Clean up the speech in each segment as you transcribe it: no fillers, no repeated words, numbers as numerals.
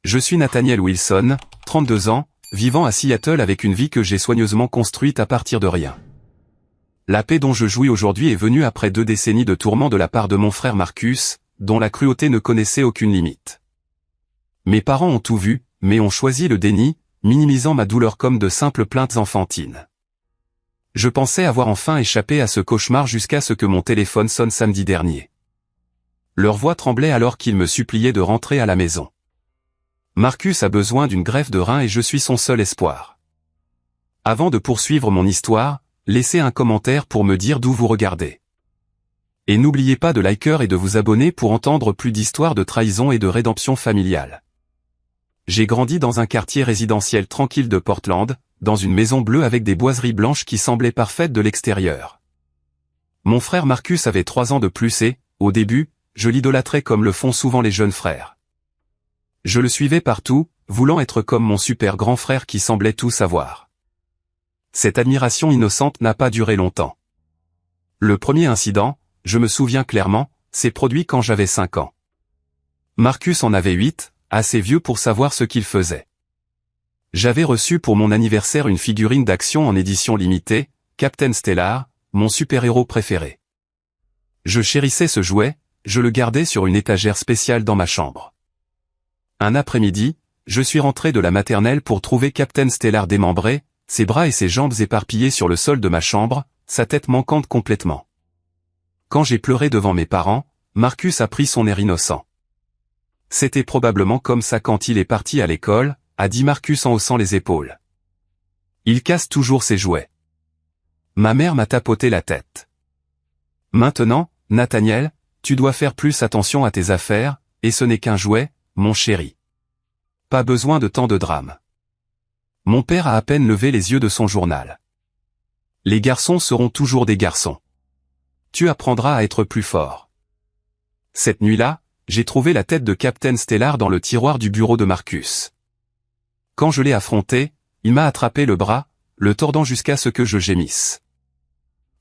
Je suis Nathaniel Wilson, 32 ans, vivant à Seattle avec une vie que j'ai soigneusement construite à partir de rien. La paix dont je jouis aujourd'hui est venue après 2 décennies de tourments de la part de mon frère Marcus, dont la cruauté ne connaissait aucune limite. Mes parents ont tout vu, mais ont choisi le déni, minimisant ma douleur comme de simples plaintes enfantines. Je pensais avoir enfin échappé à ce cauchemar jusqu'à ce que mon téléphone sonne samedi dernier. Leur voix tremblait alors qu'ils me suppliaient de rentrer à la maison. Marcus a besoin d'une greffe de rein et je suis son seul espoir. Avant de poursuivre mon histoire, laissez un commentaire pour me dire d'où vous regardez. Et n'oubliez pas de liker et de vous abonner pour entendre plus d'histoires de trahison et de rédemption familiale. J'ai grandi dans un quartier résidentiel tranquille de Portland, dans une maison bleue avec des boiseries blanches qui semblaient parfaites de l'extérieur. Mon frère Marcus avait 3 ans de plus et, au début, je l'idolâtrais comme le font souvent les jeunes frères. Je le suivais partout, voulant être comme mon super grand frère qui semblait tout savoir. Cette admiration innocente n'a pas duré longtemps. Le premier incident, je me souviens clairement, s'est produit quand j'avais 5 ans. Marcus en avait 8, assez vieux pour savoir ce qu'il faisait. J'avais reçu pour mon anniversaire une figurine d'action en édition limitée, Captain Stellar, mon super-héros préféré. Je chérissais ce jouet, je le gardais sur une étagère spéciale dans ma chambre. Un après-midi, je suis rentré de la maternelle pour trouver Captain Stellar démembré, ses bras et ses jambes éparpillés sur le sol de ma chambre, sa tête manquante complètement. Quand j'ai pleuré devant mes parents, Marcus a pris son air innocent. C'était probablement comme ça quand il est parti à l'école, a dit Marcus en haussant les épaules. Il casse toujours ses jouets. Ma mère m'a tapoté la tête. Maintenant, Nathaniel, tu dois faire plus attention à tes affaires, et ce n'est qu'un jouet, mon chéri. Pas besoin de tant de drame. Mon père a à peine levé les yeux de son journal. Les garçons seront toujours des garçons. Tu apprendras à être plus fort. Cette nuit-là, j'ai trouvé la tête de Captain Stellar dans le tiroir du bureau de Marcus. Quand je l'ai affronté, il m'a attrapé le bras, le tordant jusqu'à ce que je gémisse.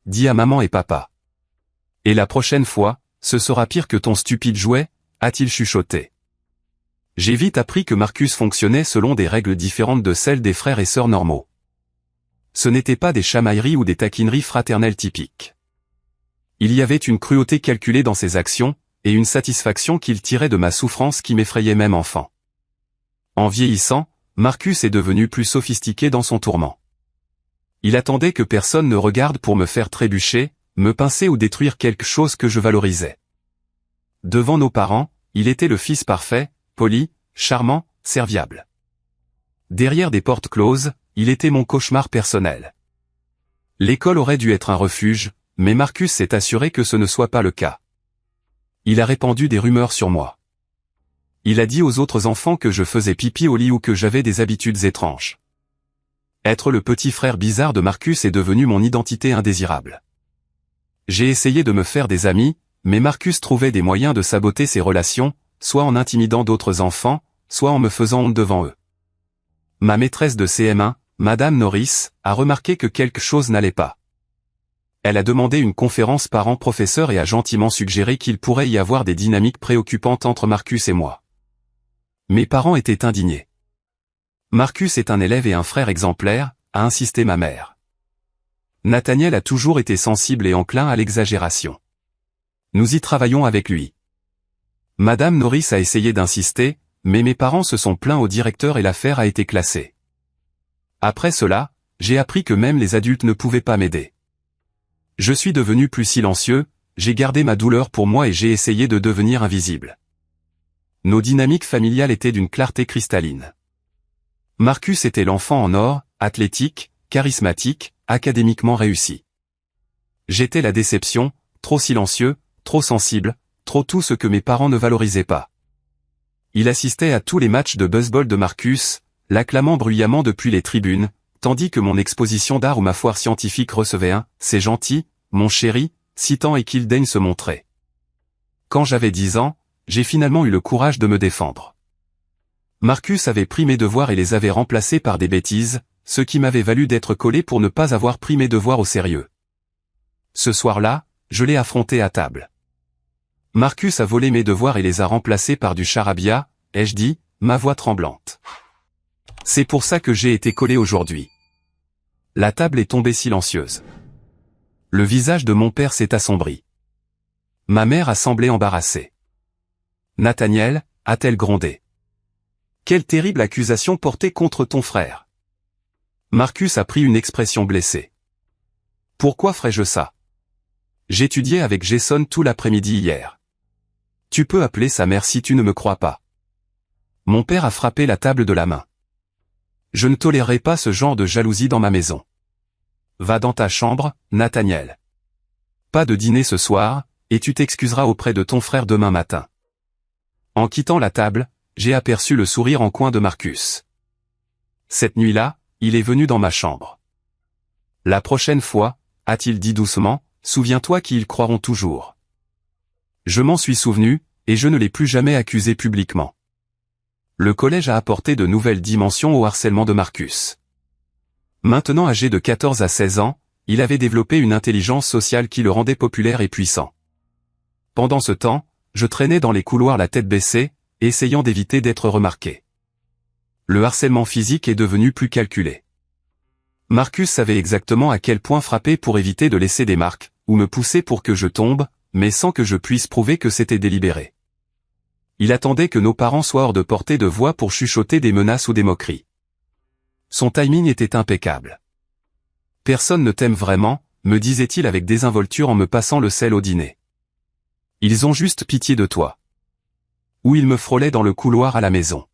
Dis à maman et papa. Et la prochaine fois, ce sera pire que ton stupide jouet, a-t-il chuchoté. J'ai vite appris que Marcus fonctionnait selon des règles différentes de celles des frères et sœurs normaux. Ce n'étaient pas des chamailleries ou des taquineries fraternelles typiques. Il y avait une cruauté calculée dans ses actions, et une satisfaction qu'il tirait de ma souffrance qui m'effrayait même enfant. En vieillissant, Marcus est devenu plus sophistiqué dans son tourment. Il attendait que personne ne regarde pour me faire trébucher, me pincer ou détruire quelque chose que je valorisais. Devant nos parents, il était le fils parfait, poli, charmant, serviable. Derrière des portes closes, il était mon cauchemar personnel. L'école aurait dû être un refuge, mais Marcus s'est assuré que ce ne soit pas le cas. Il a répandu des rumeurs sur moi. Il a dit aux autres enfants que je faisais pipi au lit ou que j'avais des habitudes étranges. Être le petit frère bizarre de Marcus est devenu mon identité indésirable. J'ai essayé de me faire des amis, mais Marcus trouvait des moyens de saboter ses relations, soit en intimidant d'autres enfants, soit en me faisant honte devant eux. Ma maîtresse de CM1, Madame Norris, a remarqué que quelque chose n'allait pas. Elle a demandé une conférence parents-professeurs et a gentiment suggéré qu'il pourrait y avoir des dynamiques préoccupantes entre Marcus et moi. Mes parents étaient indignés. Marcus est un élève et un frère exemplaire, a insisté ma mère. Nathaniel a toujours été sensible et enclin à l'exagération. Nous y travaillons avec lui. Madame Norris a essayé d'insister, mais mes parents se sont plaints au directeur et l'affaire a été classée. Après cela, j'ai appris que même les adultes ne pouvaient pas m'aider. Je suis devenu plus silencieux, j'ai gardé ma douleur pour moi et j'ai essayé de devenir invisible. Nos dynamiques familiales étaient d'une clarté cristalline. Marcus était l'enfant en or, athlétique, charismatique, académiquement réussi. J'étais la déception, trop silencieux, trop sensible, trop tout ce que mes parents ne valorisaient pas. Il assistait à tous les matchs de baseball de Marcus, l'acclamant bruyamment depuis les tribunes, tandis que mon exposition d'art ou ma foire scientifique recevait un « c'est gentil, mon chéri », si tant et qu'il daigne se montrer. Quand j'avais 10 ans, j'ai finalement eu le courage de me défendre. Marcus avait pris mes devoirs et les avait remplacés par des bêtises, ce qui m'avait valu d'être collé pour ne pas avoir pris mes devoirs au sérieux. Ce soir-là, je l'ai affronté à table. Marcus a volé mes devoirs et les a remplacés par du charabia, ai-je dit, ma voix tremblante. C'est pour ça que j'ai été collé aujourd'hui. La table est tombée silencieuse. Le visage de mon père s'est assombri. Ma mère a semblé embarrassée. Nathaniel, a-t-elle grondé. Quelle terrible accusation portée contre ton frère. Marcus a pris une expression blessée. Pourquoi ferais-je ça? J'étudiais avec Jason tout l'après-midi hier. Tu peux appeler sa mère si tu ne me crois pas. Mon père a frappé la table de la main. Je ne tolérerai pas ce genre de jalousie dans ma maison. Va dans ta chambre, Nathaniel. Pas de dîner ce soir, et tu t'excuseras auprès de ton frère demain matin. En quittant la table, j'ai aperçu le sourire en coin de Marcus. Cette nuit-là, il est venu dans ma chambre. La prochaine fois, a-t-il dit doucement, souviens-toi qu'ils croiront toujours. Je m'en suis souvenu, et je ne l'ai plus jamais accusé publiquement. Le collège a apporté de nouvelles dimensions au harcèlement de Marcus. Maintenant âgé de 14 à 16 ans, il avait développé une intelligence sociale qui le rendait populaire et puissant. Pendant ce temps, je traînais dans les couloirs la tête baissée, essayant d'éviter d'être remarqué. Le harcèlement physique est devenu plus calculé. Marcus savait exactement à quel point frapper pour éviter de laisser des marques, ou me pousser pour que je tombe, mais sans que je puisse prouver que c'était délibéré. Il attendait que nos parents soient hors de portée de voix pour chuchoter des menaces ou des moqueries. Son timing était impeccable. Personne ne t'aime vraiment, me disait-il avec désinvolture en me passant le sel au dîner. Ils ont juste pitié de toi. Ou il me frôlait dans le couloir à la maison.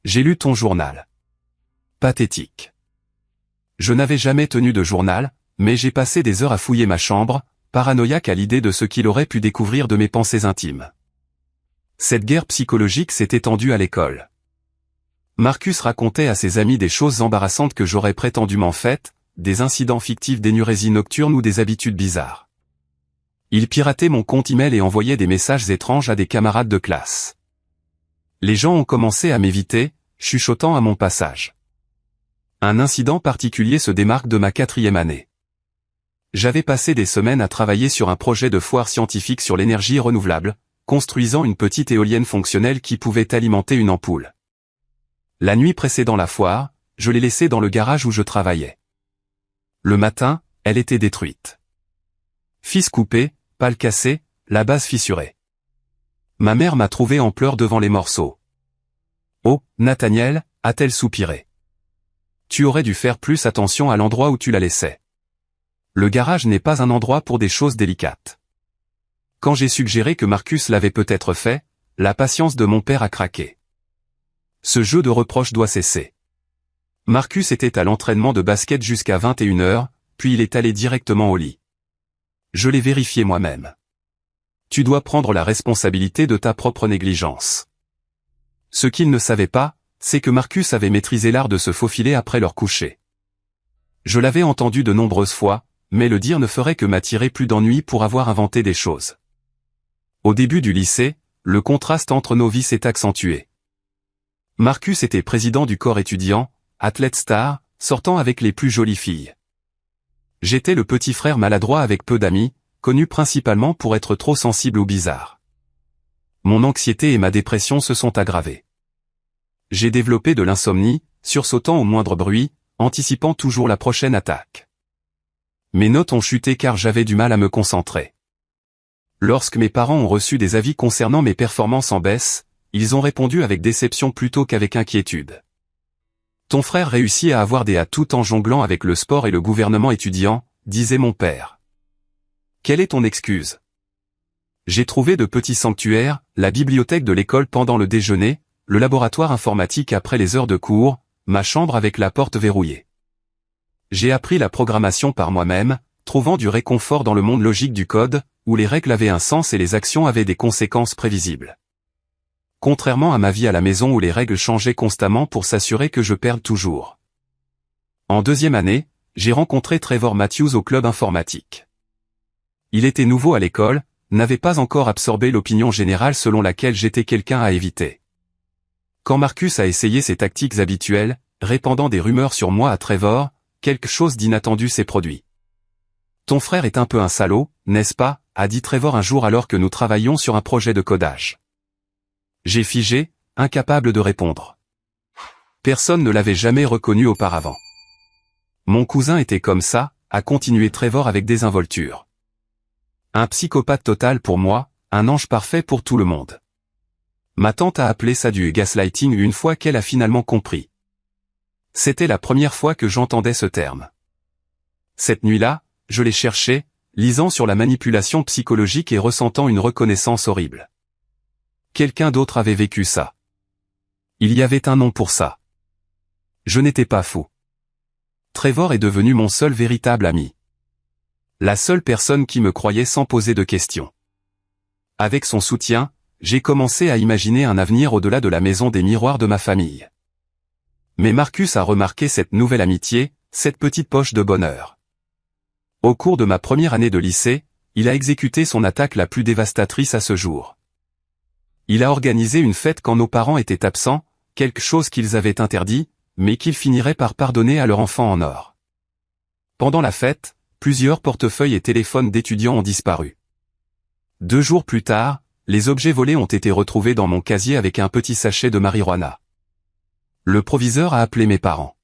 J'ai lu ton journal. Pathétique. Je n'avais jamais tenu de journal, mais j'ai passé des heures à fouiller ma chambre, paranoïaque à l'idée de ce qu'il aurait pu découvrir de mes pensées intimes. Cette guerre psychologique s'est étendue à l'école. Marcus racontait à ses amis des choses embarrassantes que j'aurais prétendument faites, des incidents fictifs d'énurésie nocturne ou des habitudes bizarres. Il piratait mon compte email et envoyait des messages étranges à des camarades de classe. Les gens ont commencé à m'éviter, chuchotant à mon passage. Un incident particulier se démarque de ma 4e année. J'avais passé des semaines à travailler sur un projet de foire scientifique sur l'énergie renouvelable, construisant une petite éolienne fonctionnelle qui pouvait alimenter une ampoule. La nuit précédant la foire, je l'ai laissée dans le garage où je travaillais. Le matin, elle était détruite. Fils coupé, pales cassées, la base fissurée. Ma mère m'a trouvé en pleurs devant les morceaux. Oh, Nathaniel, a-t-elle soupiré. Tu aurais dû faire plus attention à l'endroit où tu la laissais. Le garage n'est pas un endroit pour des choses délicates. Quand j'ai suggéré que Marcus l'avait peut-être fait, la patience de mon père a craqué. Ce jeu de reproches doit cesser. Marcus était à l'entraînement de basket jusqu'à 21h, puis il est allé directement au lit. Je l'ai vérifié moi-même. Tu dois prendre la responsabilité de ta propre négligence. Ce qu'il ne savait pas, c'est que Marcus avait maîtrisé l'art de se faufiler après leur coucher. Je l'avais entendu de nombreuses fois, mais le dire ne ferait que m'attirer plus d'ennuis pour avoir inventé des choses. Au début du lycée, le contraste entre nos vies s'est accentué. Marcus était président du corps étudiant, athlète star, sortant avec les plus jolies filles. J'étais le petit frère maladroit avec peu d'amis, connu principalement pour être trop sensible au bizarre. Mon anxiété et ma dépression se sont aggravées. J'ai développé de l'insomnie, sursautant au moindre bruit, anticipant toujours la prochaine attaque. Mes notes ont chuté car j'avais du mal à me concentrer. Lorsque mes parents ont reçu des avis concernant mes performances en baisse, ils ont répondu avec déception plutôt qu'avec inquiétude. Ton frère réussit à avoir des A tout en jonglant avec le sport et le gouvernement étudiant, disait mon père. Quelle est ton excuse? J'ai trouvé de petits sanctuaires, la bibliothèque de l'école pendant le déjeuner, le laboratoire informatique après les heures de cours, ma chambre avec la porte verrouillée. J'ai appris la programmation par moi-même, trouvant du réconfort dans le monde logique du code, où les règles avaient un sens et les actions avaient des conséquences prévisibles. Contrairement à ma vie à la maison où les règles changeaient constamment pour s'assurer que je perde toujours. En 2e année, j'ai rencontré Trevor Matthews au club informatique. Il était nouveau à l'école, n'avait pas encore absorbé l'opinion générale selon laquelle j'étais quelqu'un à éviter. Quand Marcus a essayé ses tactiques habituelles, répandant des rumeurs sur moi à Trevor, quelque chose d'inattendu s'est produit. Ton frère est un peu un salaud, n'est-ce pas, a dit Trevor un jour alors que nous travaillions sur un projet de codage. J'ai figé, incapable de répondre. Personne ne l'avait jamais reconnu auparavant. Mon cousin était comme ça, a continué Trevor avec désinvolture. Un psychopathe total pour moi, un ange parfait pour tout le monde. Ma tante a appelé ça du gaslighting une fois qu'elle a finalement compris. C'était la première fois que j'entendais ce terme. Cette nuit-là, je l'ai cherché, lisant sur la manipulation psychologique et ressentant une reconnaissance horrible. Quelqu'un d'autre avait vécu ça. Il y avait un nom pour ça. Je n'étais pas fou. Trevor est devenu mon seul véritable ami. La seule personne qui me croyait sans poser de questions. Avec son soutien, j'ai commencé à imaginer un avenir au-delà de la maison des miroirs de ma famille. Mais Marcus a remarqué cette nouvelle amitié, cette petite poche de bonheur. Au cours de ma première année de lycée, il a exécuté son attaque la plus dévastatrice à ce jour. Il a organisé une fête quand nos parents étaient absents, quelque chose qu'ils avaient interdit, mais qu'ils finiraient par pardonner à leur enfant en or. Pendant la fête, plusieurs portefeuilles et téléphones d'étudiants ont disparu. 2 jours plus tard, les objets volés ont été retrouvés dans mon casier avec un petit sachet de marijuana. Le proviseur a appelé mes parents.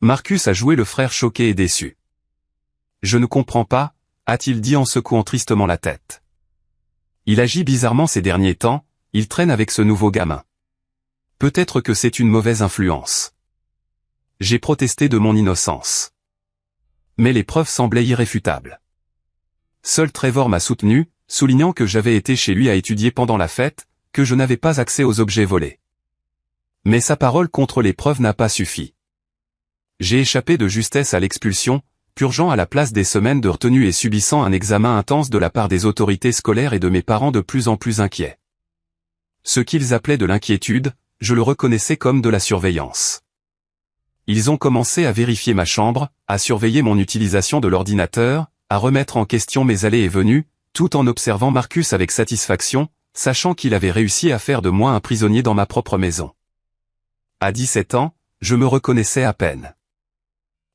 Marcus a joué le frère choqué et déçu. « Je ne comprends pas », a-t-il dit en secouant tristement la tête. Il agit bizarrement ces derniers temps, il traîne avec ce nouveau gamin. Peut-être que c'est une mauvaise influence. J'ai protesté de mon innocence. Mais les preuves semblaient irréfutables. Seul Trevor m'a soutenu, soulignant que j'avais été chez lui à étudier pendant la fête, que je n'avais pas accès aux objets volés. Mais sa parole contre les preuves n'a pas suffi. J'ai échappé de justesse à l'expulsion, purgeant à la place des semaines de retenue et subissant un examen intense de la part des autorités scolaires et de mes parents de plus en plus inquiets. Ce qu'ils appelaient de l'inquiétude, je le reconnaissais comme de la surveillance. Ils ont commencé à vérifier ma chambre, à surveiller mon utilisation de l'ordinateur, à remettre en question mes allées et venues, tout en observant Marcus avec satisfaction, sachant qu'il avait réussi à faire de moi un prisonnier dans ma propre maison. À 17 ans, je me reconnaissais à peine.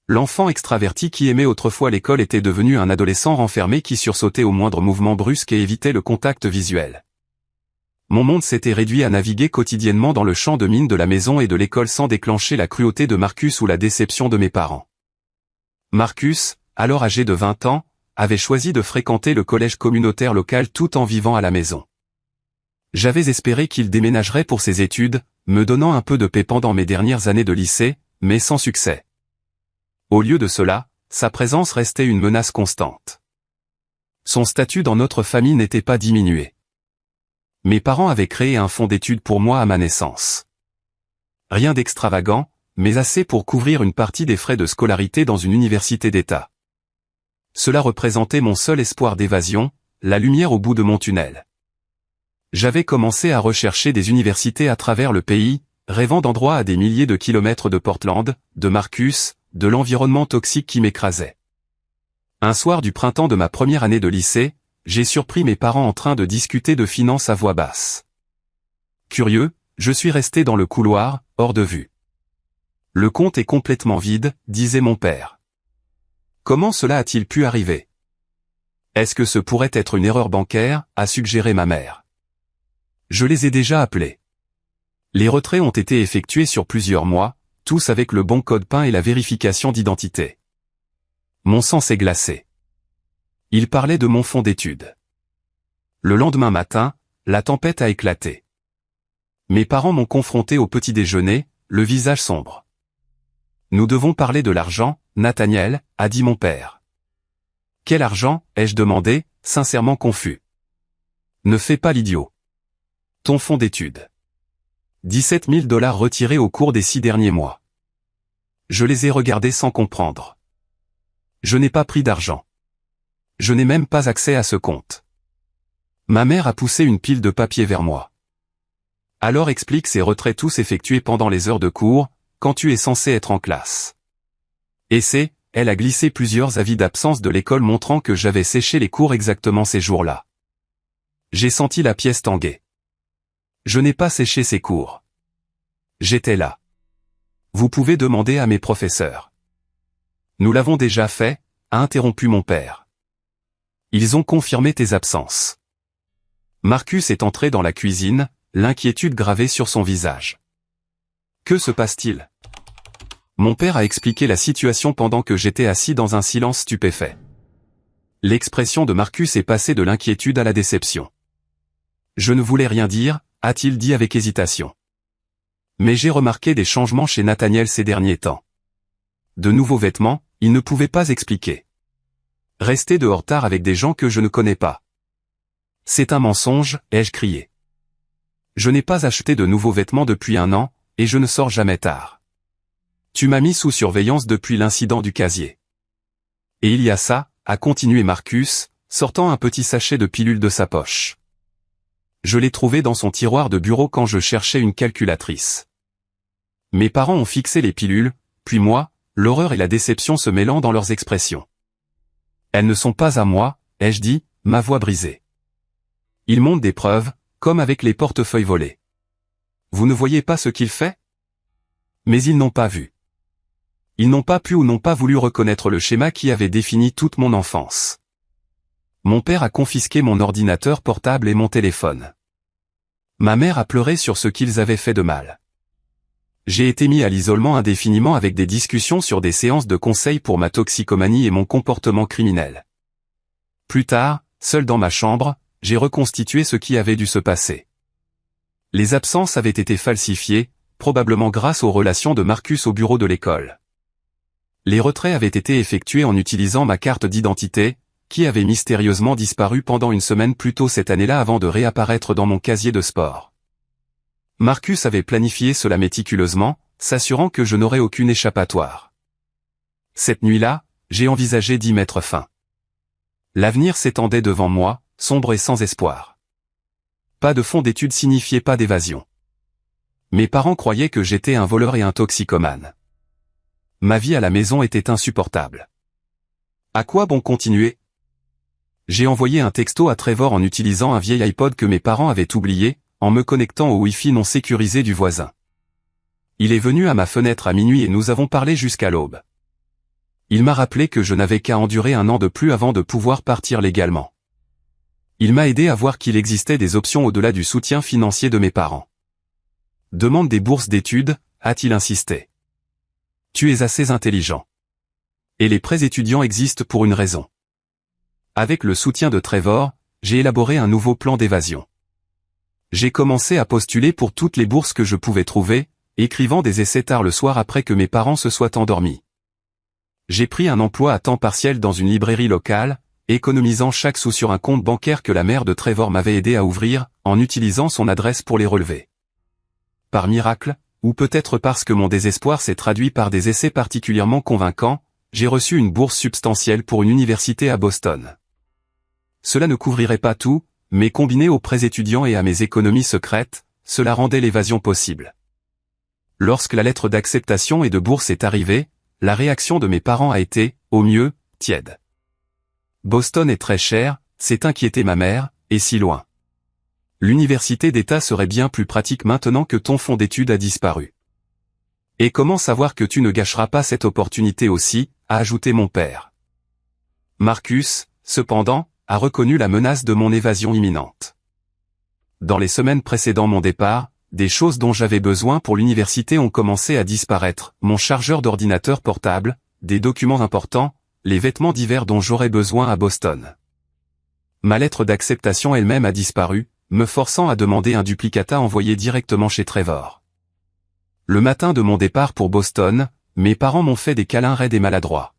L'enfant extraverti qui aimait autrefois l'école était devenu un adolescent renfermé qui sursautait au moindre mouvement brusque et évitait le contact visuel. Mon monde s'était réduit à naviguer quotidiennement dans le champ de mine de la maison et de l'école sans déclencher la cruauté de Marcus ou la déception de mes parents. Marcus, alors âgé de 20 ans, avait choisi de fréquenter le collège communautaire local tout en vivant à la maison. J'avais espéré qu'il déménagerait pour ses études, me donnant un peu de paix pendant mes dernières années de lycée, mais sans succès. Au lieu de cela, sa présence restait une menace constante. Son statut dans notre famille n'était pas diminué. Mes parents avaient créé un fonds d'études pour moi à ma naissance. Rien d'extravagant, mais assez pour couvrir une partie des frais de scolarité dans une université d'État. Cela représentait mon seul espoir d'évasion, la lumière au bout de mon tunnel. J'avais commencé à rechercher des universités à travers le pays, rêvant d'endroits à des milliers de kilomètres de Portland, de Marcus, de l'environnement toxique qui m'écrasait. Un soir du printemps de ma première année de lycée, j'ai surpris mes parents en train de discuter de finances à voix basse. Curieux, je suis resté dans le couloir, hors de vue. Le compte est complètement vide, disait mon père. Comment cela a-t-il pu arriver? Est-ce que ce pourrait être une erreur bancaire, a suggéré ma mère. Je les ai déjà appelés. Les retraits ont été effectués sur plusieurs mois, tous avec le bon code PIN et la vérification d'identité. Mon sang s'est glacé. Il parlait de mon fonds d'études. Le lendemain matin, la tempête a éclaté. Mes parents m'ont confronté au petit déjeuner, le visage sombre. Nous devons parler de l'argent, Nathaniel, a dit mon père. Quel argent, ai-je demandé, sincèrement confus. Ne fais pas l'idiot. Ton fonds d'études. 17 000 $ retirés au cours des 6 derniers mois. Je les ai regardés sans comprendre. Je n'ai pas pris d'argent. Je n'ai même pas accès à ce compte. Ma mère a poussé une pile de papier vers moi. Alors explique ces retraits tous effectués pendant les heures de cours, quand tu es censé être en classe. Et elle a glissé plusieurs avis d'absence de l'école montrant que j'avais séché les cours exactement ces jours-là. J'ai senti la pièce tanguer. Je n'ai pas séché ces cours. J'étais là. Vous pouvez demander à mes professeurs. Nous l'avons déjà fait, a interrompu mon père. Ils ont confirmé tes absences. Marcus est entré dans la cuisine, l'inquiétude gravée sur son visage. Que se passe-t-il? Mon père a expliqué la situation pendant que j'étais assis dans un silence stupéfait. L'expression de Marcus est passée de l'inquiétude à la déception. Je ne voulais rien dire, a-t-il dit avec hésitation. Mais j'ai remarqué des changements chez Nathaniel ces derniers temps. De nouveaux vêtements, il ne pouvait pas expliquer. Rester dehors tard avec des gens que je ne connais pas. C'est un mensonge, ai-je crié. Je n'ai pas acheté de nouveaux vêtements depuis 1 an, et je ne sors jamais tard. Tu m'as mis sous surveillance depuis l'incident du casier. Et il y a ça, a continué Marcus, sortant un petit sachet de pilules de sa poche. Je l'ai trouvé dans son tiroir de bureau quand je cherchais une calculatrice. Mes parents ont fixé les pilules, puis moi, l'horreur et la déception se mêlant dans leurs expressions. Elles ne sont pas à moi, ai-je dit, ma voix brisée. Ils montrent des preuves, comme avec les portefeuilles volés. Vous ne voyez pas ce qu'il fait? Mais ils n'ont pas vu. Ils n'ont pas pu ou n'ont pas voulu reconnaître le schéma qui avait défini toute mon enfance. Mon père a confisqué mon ordinateur portable et mon téléphone. Ma mère a pleuré sur ce qu'ils avaient fait de mal. J'ai été mis à l'isolement indéfiniment avec des discussions sur des séances de conseil pour ma toxicomanie et mon comportement criminel. Plus tard, seul dans ma chambre, j'ai reconstitué ce qui avait dû se passer. Les absences avaient été falsifiées, probablement grâce aux relations de Marcus au bureau de l'école. Les retraits avaient été effectués en utilisant ma carte d'identité, qui avait mystérieusement disparu pendant une semaine plus tôt cette année-là avant de réapparaître dans mon casier de sport. Marcus avait planifié cela méticuleusement, s'assurant que je n'aurais aucune échappatoire. Cette nuit-là, j'ai envisagé d'y mettre fin. L'avenir s'étendait devant moi, sombre et sans espoir. Pas de fonds d'études signifiait pas d'évasion. Mes parents croyaient que j'étais un voleur et un toxicomane. Ma vie à la maison était insupportable. À quoi bon continuer? J'ai envoyé un texto à Trevor en utilisant un vieil iPod que mes parents avaient oublié, en me connectant au Wi-Fi non sécurisé du voisin. Il est venu à ma fenêtre à minuit et nous avons parlé jusqu'à l'aube. Il m'a rappelé que je n'avais qu'à endurer 1 an de plus avant de pouvoir partir légalement. Il m'a aidé à voir qu'il existait des options au-delà du soutien financier de mes parents. Demande des bourses d'études, a-t-il insisté. Tu es assez intelligent. Et les prêts étudiants existent pour une raison. Avec le soutien de Trevor, j'ai élaboré un nouveau plan d'évasion. J'ai commencé à postuler pour toutes les bourses que je pouvais trouver, écrivant des essais tard le soir après que mes parents se soient endormis. J'ai pris un emploi à temps partiel dans une librairie locale, économisant chaque sou sur un compte bancaire que la mère de Trevor m'avait aidé à ouvrir, en utilisant son adresse pour les relever. Par miracle, ou peut-être parce que mon désespoir s'est traduit par des essais particulièrement convaincants, j'ai reçu une bourse substantielle pour une université à Boston. Cela ne couvrirait pas tout, mais combiné aux prêts étudiants et à mes économies secrètes, cela rendait l'évasion possible. Lorsque la lettre d'acceptation et de bourse est arrivée, la réaction de mes parents a été, au mieux, tiède. Boston est très cher, s'est inquiétée ma mère, et si loin. L'université d'État serait bien plus pratique maintenant que ton fonds d'études a disparu. Et comment savoir que tu ne gâcheras pas cette opportunité aussi, a ajouté mon père. Marcus, cependant, a reconnu la menace de mon évasion imminente. Dans les semaines précédant mon départ, des choses dont j'avais besoin pour l'université ont commencé à disparaître, mon chargeur d'ordinateur portable, des documents importants, les vêtements d'hiver dont j'aurais besoin à Boston. Ma lettre d'acceptation elle-même a disparu, me forçant à demander un duplicata envoyé directement chez Trevor. Le matin de mon départ pour Boston, mes parents m'ont fait des câlins raides et maladroits.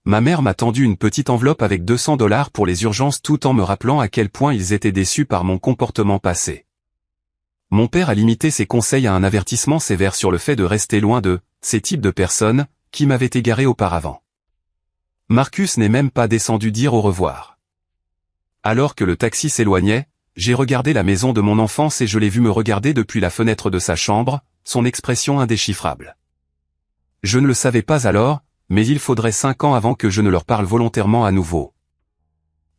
Ma mère m'a tendu une petite enveloppe avec $200 pour les urgences tout en me rappelant à quel point ils étaient déçus par mon comportement passé. Mon père a limité ses conseils à un avertissement sévère sur le fait de rester loin de ces types de personnes qui m'avaient égaré auparavant. Marcus n'est même pas descendu dire au revoir. Alors que le taxi s'éloignait, j'ai regardé la maison de mon enfance et je l'ai vu me regarder depuis la fenêtre de sa chambre, son expression indéchiffrable. Je ne le savais pas alors, mais il faudrait 5 ans avant que je ne leur parle volontairement à nouveau.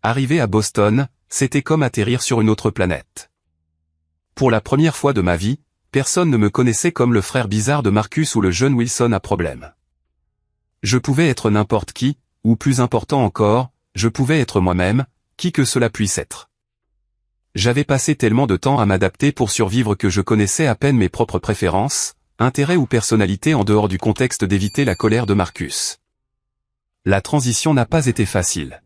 Arriver à Boston, c'était comme atterrir sur une autre planète. Pour la première fois de ma vie, personne ne me connaissait comme le frère bizarre de Marcus ou le jeune Wilson à problème. Je pouvais être n'importe qui, ou plus important encore, je pouvais être moi-même, qui que cela puisse être. J'avais passé tellement de temps à m'adapter pour survivre que je connaissais à peine mes propres préférences, intérêts ou personnalités en dehors du contexte d'éviter la colère de Marcus. La transition n'a pas été facile.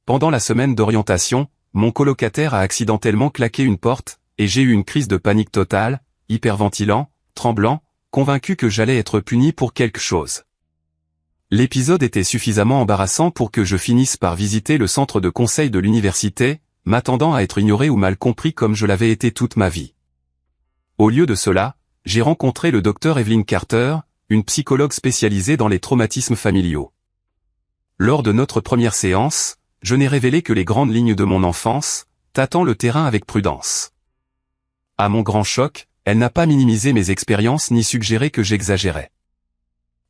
Pendant la semaine d'orientation, mon colocataire a accidentellement claqué une porte, et j'ai eu une crise de panique totale, hyperventilant, tremblant, convaincu que j'allais être puni pour quelque chose. L'épisode était suffisamment embarrassant pour que je finisse par visiter le centre de conseil de l'université, m'attendant à être ignoré ou mal compris comme je l'avais été toute ma vie. Au lieu de cela, j'ai rencontré le docteur Evelyn Carter, une psychologue spécialisée dans les traumatismes familiaux. Lors de notre première séance, je n'ai révélé que les grandes lignes de mon enfance, tâtant le terrain avec prudence. À mon grand choc, elle n'a pas minimisé mes expériences ni suggéré que j'exagérais.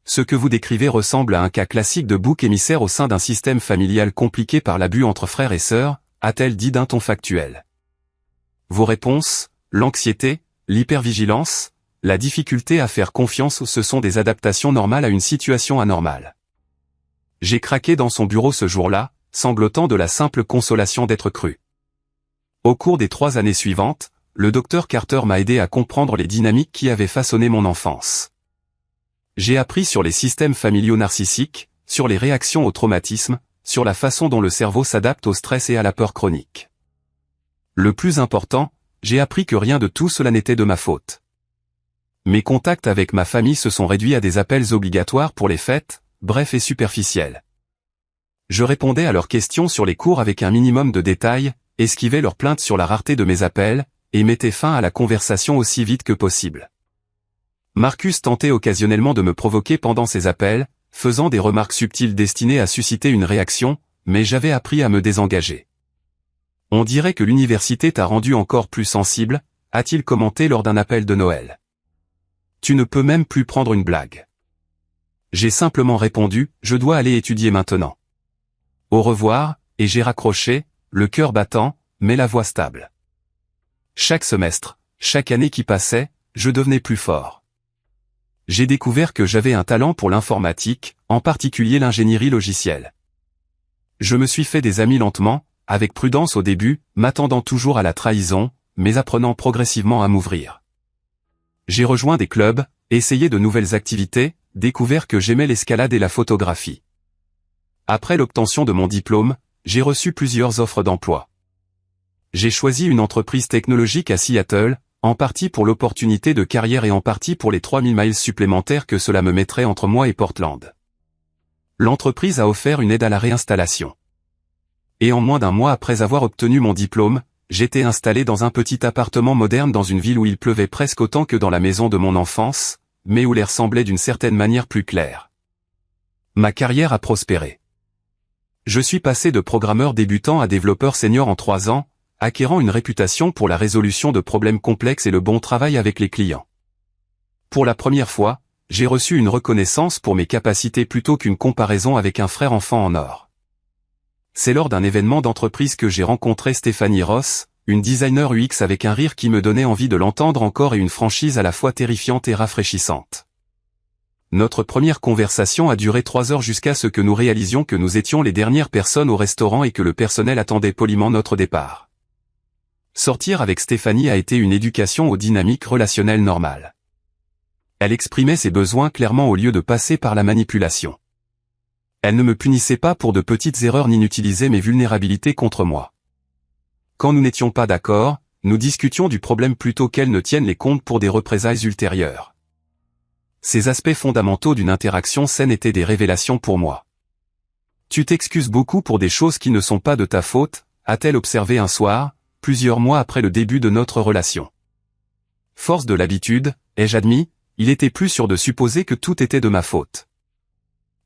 Ce que vous décrivez ressemble à un cas classique de bouc émissaire au sein d'un système familial compliqué par l'abus entre frères et sœurs, a-t-elle dit d'un ton factuel. Vos réponses, l'anxiété, l'hypervigilance, la difficulté à faire confiance, ce sont des adaptations normales à une situation anormale. J'ai craqué dans son bureau ce jour-là, sanglotant de la simple consolation d'être cru. Au cours des 3 années suivantes, le docteur Carter m'a aidé à comprendre les dynamiques qui avaient façonné mon enfance. J'ai appris sur les systèmes familiaux narcissiques, sur les réactions au traumatisme, sur la façon dont le cerveau s'adapte au stress et à la peur chronique. Le plus important, j'ai appris que rien de tout cela n'était de ma faute. Mes contacts avec ma famille se sont réduits à des appels obligatoires pour les fêtes, brefs et superficiels. Je répondais à leurs questions sur les cours avec un minimum de détails, esquivais leurs plaintes sur la rareté de mes appels, et mettais fin à la conversation aussi vite que possible. Marcus tentait occasionnellement de me provoquer pendant ses appels, faisant des remarques subtiles destinées à susciter une réaction, mais j'avais appris à me désengager. On dirait que l'université t'a rendu encore plus sensible, a-t-il commenté lors d'un appel de Noël. Tu ne peux même plus prendre une blague. J'ai simplement répondu, je dois aller étudier maintenant. Au revoir, et j'ai raccroché, le cœur battant, mais la voix stable. Chaque semestre, chaque année qui passait, je devenais plus fort. J'ai découvert que j'avais un talent pour l'informatique, en particulier l'ingénierie logicielle. Je me suis fait des amis lentement, avec prudence au début, m'attendant toujours à la trahison, mais apprenant progressivement à m'ouvrir. J'ai rejoint des clubs, essayé de nouvelles activités, découvert que j'aimais l'escalade et la photographie. Après l'obtention de mon diplôme, j'ai reçu plusieurs offres d'emploi. J'ai choisi une entreprise technologique à Seattle, en partie pour l'opportunité de carrière et en partie pour les 3000 miles supplémentaires que cela me mettrait entre moi et Portland. L'entreprise a offert une aide à la réinstallation. Et en moins d'1 mois après avoir obtenu mon diplôme, j'étais installé dans un petit appartement moderne dans une ville où il pleuvait presque autant que dans la maison de mon enfance, mais où l'air semblait d'une certaine manière plus clair. Ma carrière a prospéré. Je suis passé de programmeur débutant à développeur senior en 3 ans, acquérant une réputation pour la résolution de problèmes complexes et le bon travail avec les clients. Pour la première fois, j'ai reçu une reconnaissance pour mes capacités plutôt qu'une comparaison avec un frère enfant en or. C'est lors d'un événement d'entreprise que j'ai rencontré Stéphanie Ross, une designer UX avec un rire qui me donnait envie de l'entendre encore et une franchise à la fois terrifiante et rafraîchissante. Notre première conversation a duré 3 heures jusqu'à ce que nous réalisions que nous étions les dernières personnes au restaurant et que le personnel attendait poliment notre départ. Sortir avec Stéphanie a été une éducation aux dynamiques relationnelles normales. Elle exprimait ses besoins clairement au lieu de passer par la manipulation. Elle ne me punissait pas pour de petites erreurs ni n'utilisait mes vulnérabilités contre moi. Quand nous n'étions pas d'accord, nous discutions du problème plutôt qu'elle ne tienne les comptes pour des représailles ultérieures. Ces aspects fondamentaux d'une interaction saine étaient des révélations pour moi. Tu t'excuses beaucoup pour des choses qui ne sont pas de ta faute, a-t-elle observé un soir, plusieurs mois après le début de notre relation. Force de l'habitude, ai-je admis, il était plus sûr de supposer que tout était de ma faute.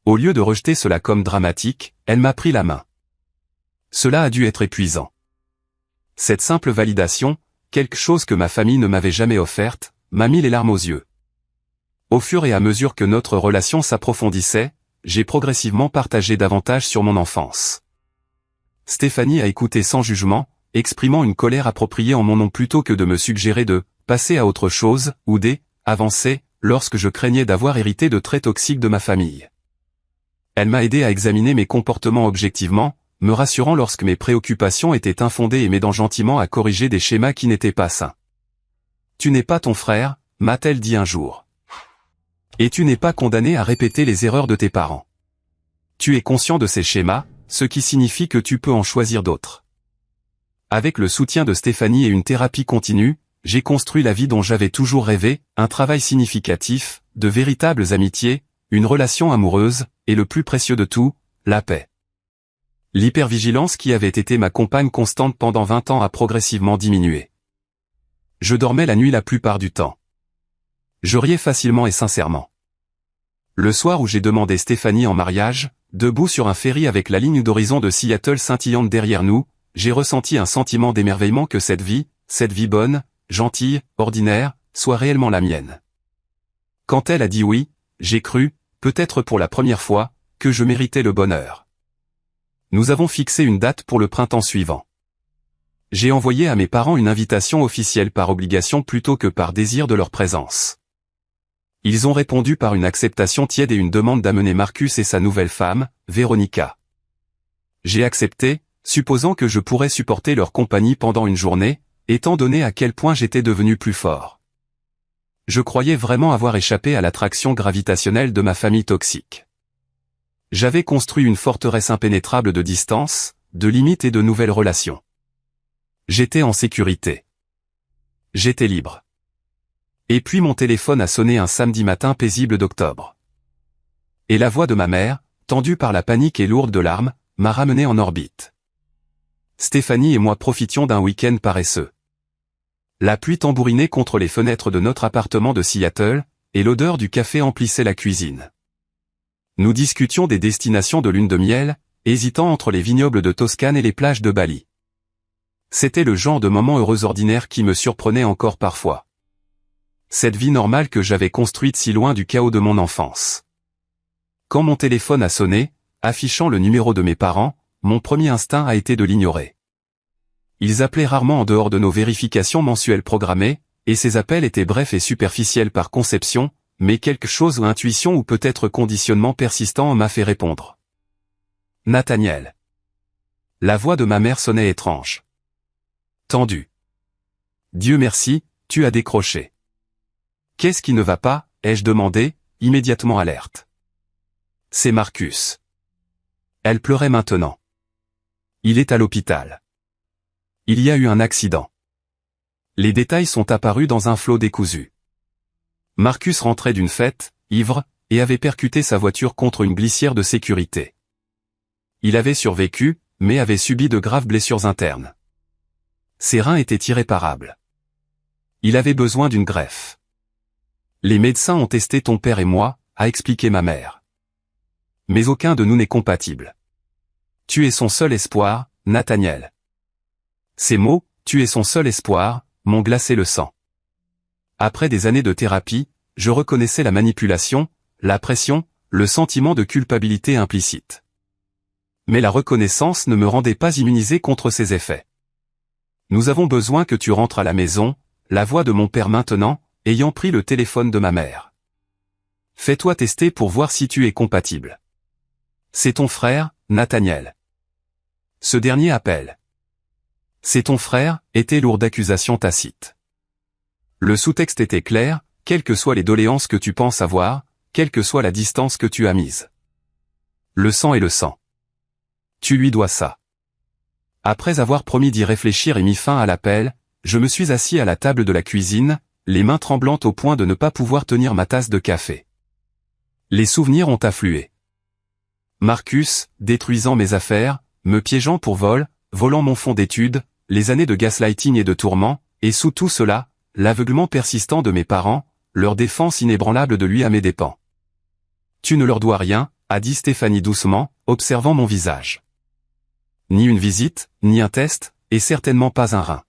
Au lieu de rejeter cela comme dramatique, elle m'a pris la main. Cela a dû être épuisant. Cette simple validation, quelque chose que ma famille ne m'avait jamais offerte, m'a mis les larmes aux yeux. Au fur et à mesure que notre relation s'approfondissait, j'ai progressivement partagé davantage sur mon enfance. Stéphanie a écouté sans jugement, exprimant une colère appropriée en mon nom plutôt que de me suggérer de passer à autre chose, ou d'avancer, lorsque je craignais d'avoir hérité de traits toxiques de ma famille. Elle m'a aidé à examiner mes comportements objectivement, me rassurant lorsque mes préoccupations étaient infondées et m'aidant gentiment à corriger des schémas qui n'étaient pas sains. Tu n'es pas ton frère, m'a-t-elle dit un jour. Et tu n'es pas condamné à répéter les erreurs de tes parents. Tu es conscient de ces schémas, ce qui signifie que tu peux en choisir d'autres. Avec le soutien de Stéphanie et une thérapie continue, j'ai construit la vie dont j'avais toujours rêvé, un travail significatif, de véritables amitiés, une relation amoureuse, et le plus précieux de tout, la paix. L'hypervigilance qui avait été ma compagne constante pendant 20 ans a progressivement diminué. Je dormais la nuit la plupart du temps. Je riais facilement et sincèrement. Le soir où j'ai demandé Stéphanie en mariage, debout sur un ferry avec la ligne d'horizon de Seattle scintillante derrière nous, j'ai ressenti un sentiment d'émerveillement que cette vie bonne, gentille, ordinaire, soit réellement la mienne. Quand elle a dit oui, j'ai cru, peut-être pour la première fois, que je méritais le bonheur. Nous avons fixé une date pour le printemps suivant. J'ai envoyé à mes parents une invitation officielle par obligation plutôt que par désir de leur présence. Ils ont répondu par une acceptation tiède et une demande d'amener Marcus et sa nouvelle femme, Véronica. J'ai accepté, supposant que je pourrais supporter leur compagnie pendant une journée, étant donné à quel point j'étais devenu plus fort. Je croyais vraiment avoir échappé à l'attraction gravitationnelle de ma famille toxique. J'avais construit une forteresse impénétrable de distance, de limites et de nouvelles relations. J'étais en sécurité. J'étais libre. Et puis mon téléphone a sonné un samedi matin paisible d'octobre. Et la voix de ma mère, tendue par la panique et lourde de larmes, m'a ramené en orbite. Stéphanie et moi profitions d'un week-end paresseux. La pluie tambourinait contre les fenêtres de notre appartement de Seattle, et l'odeur du café emplissait la cuisine. Nous discutions des destinations de lune de miel, hésitant entre les vignobles de Toscane et les plages de Bali. C'était le genre de moment heureux ordinaire qui me surprenait encore parfois. Cette vie normale que j'avais construite si loin du chaos de mon enfance. Quand mon téléphone a sonné, affichant le numéro de mes parents, mon premier instinct a été de l'ignorer. Ils appelaient rarement en dehors de nos vérifications mensuelles programmées, et ces appels étaient brefs et superficiels par conception, mais quelque chose ou intuition ou peut-être conditionnement persistant m'a fait répondre. Nathaniel. La voix de ma mère sonnait étrange. Tendue. Dieu merci, tu as décroché. Qu'est-ce qui ne va pas, ai-je demandé, immédiatement alerte. C'est Marcus. Elle pleurait maintenant. Il est à l'hôpital. Il y a eu un accident. Les détails sont apparus dans un flot décousu. Marcus rentrait d'une fête, ivre, et avait percuté sa voiture contre une glissière de sécurité. Il avait survécu, mais avait subi de graves blessures internes. Ses reins étaient irréparables. Il avait besoin d'une greffe. Les médecins ont testé ton père et moi, a expliqué ma mère. Mais aucun de nous n'est compatible. Tu es son seul espoir, Nathaniel. Ces mots, tu es son seul espoir, m'ont glacé le sang. Après des années de thérapie, je reconnaissais la manipulation, la pression, le sentiment de culpabilité implicite. Mais la reconnaissance ne me rendait pas immunisé contre ces effets. Nous avons besoin que tu rentres à la maison, la voix de mon père maintenant, ayant pris le téléphone de ma mère. Fais-toi tester pour voir si tu es compatible. C'est ton frère, Nathaniel. Ce dernier appel. C'est ton frère, était lourd d'accusations tacites. Le sous-texte était clair, quelles que soient les doléances que tu penses avoir, quelle que soit la distance que tu as mise. Le sang est le sang. Tu lui dois ça. Après avoir promis d'y réfléchir et mis fin à l'appel, je me suis assis à la table de la cuisine, les mains tremblantes au point de ne pas pouvoir tenir ma tasse de café. Les souvenirs ont afflué. Marcus, détruisant mes affaires, me piégeant pour vol, volant mon fonds d'études, les années de gaslighting et de tourments, et sous tout cela, l'aveuglement persistant de mes parents, leur défense inébranlable de lui à mes dépens. Tu ne leur dois rien, a dit Stéphanie doucement, observant mon visage. Ni une visite, ni un test, et certainement pas un rein.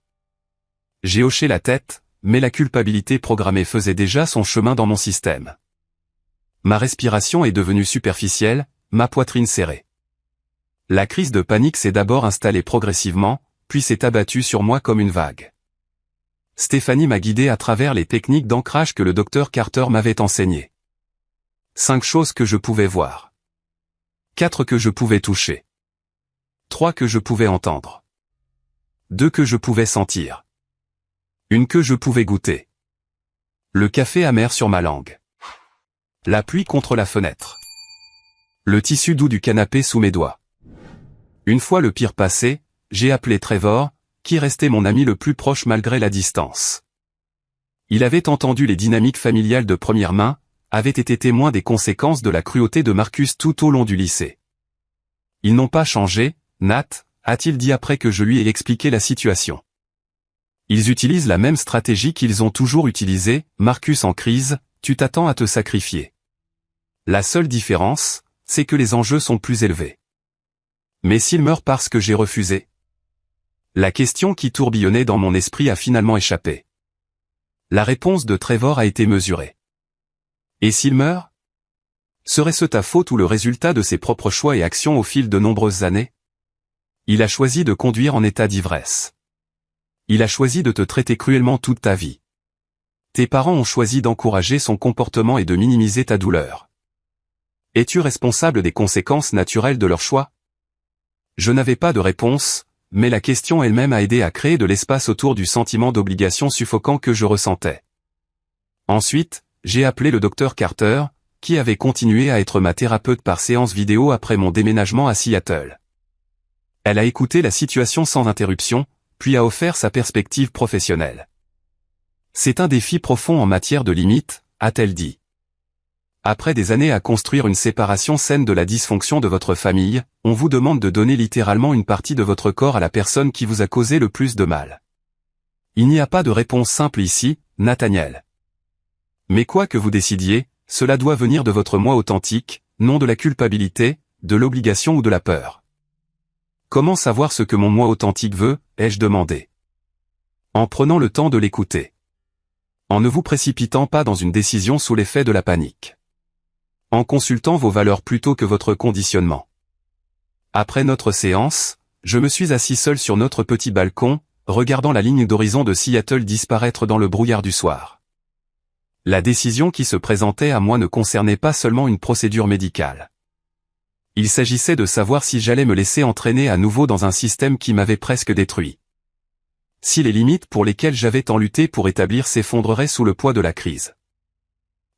J'ai hoché la tête, mais la culpabilité programmée faisait déjà son chemin dans mon système. Ma respiration est devenue superficielle, ma poitrine serrée. La crise de panique s'est d'abord installée progressivement, puis s'est abattue sur moi comme une vague. Stéphanie m'a guidé à travers les techniques d'ancrage que le docteur Carter m'avait enseignées. 5 choses que je pouvais voir. 4 que je pouvais toucher. 3 que je pouvais entendre. 2 que je pouvais sentir. 1 que je pouvais goûter. Le café amer sur ma langue. La pluie contre la fenêtre. Le tissu doux du canapé sous mes doigts. Une fois le pire passé, j'ai appelé Trevor, qui restait mon ami le plus proche malgré la distance. Il avait entendu les dynamiques familiales de première main, avait été témoin des conséquences de la cruauté de Marcus tout au long du lycée. Ils n'ont pas changé, Nat, a-t-il dit après que je lui ai expliqué la situation. Ils utilisent la même stratégie qu'ils ont toujours utilisée, Marcus en crise, tu t'attends à te sacrifier. La seule différence, c'est que les enjeux sont plus élevés. Mais s'il meurt parce que j'ai refusé? La question qui tourbillonnait dans mon esprit a finalement échappé. La réponse de Trevor a été mesurée. Et s'il meurt? Serait-ce ta faute ou le résultat de ses propres choix et actions au fil de nombreuses années? Il a choisi de conduire en état d'ivresse. Il a choisi de te traiter cruellement toute ta vie. Tes parents ont choisi d'encourager son comportement et de minimiser ta douleur. Es-tu responsable des conséquences naturelles de leur choix? Je n'avais pas de réponse, mais la question elle-même a aidé à créer de l'espace autour du sentiment d'obligation suffocant que je ressentais. Ensuite, j'ai appelé le docteur Carter, qui avait continué à être ma thérapeute par séance vidéo après mon déménagement à Seattle. Elle a écouté la situation sans interruption, puis a offert sa perspective professionnelle. C'est un défi profond en matière de limites, a-t-elle dit. Après des années à construire une séparation saine de la dysfonction de votre famille, on vous demande de donner littéralement une partie de votre corps à la personne qui vous a causé le plus de mal. Il n'y a pas de réponse simple ici, Nathaniel. Mais quoi que vous décidiez, cela doit venir de votre moi authentique, non de la culpabilité, de l'obligation ou de la peur. Comment savoir ce que mon moi authentique veut, ai-je demandé. En prenant le temps de l'écouter. En ne vous précipitant pas dans une décision sous l'effet de la panique. En consultant vos valeurs plutôt que votre conditionnement. Après notre séance, je me suis assis seul sur notre petit balcon, regardant la ligne d'horizon de Seattle disparaître dans le brouillard du soir. La décision qui se présentait à moi ne concernait pas seulement une procédure médicale. Il s'agissait de savoir si j'allais me laisser entraîner à nouveau dans un système qui m'avait presque détruit. Si les limites pour lesquelles j'avais tant lutté pour établir s'effondreraient sous le poids de la crise.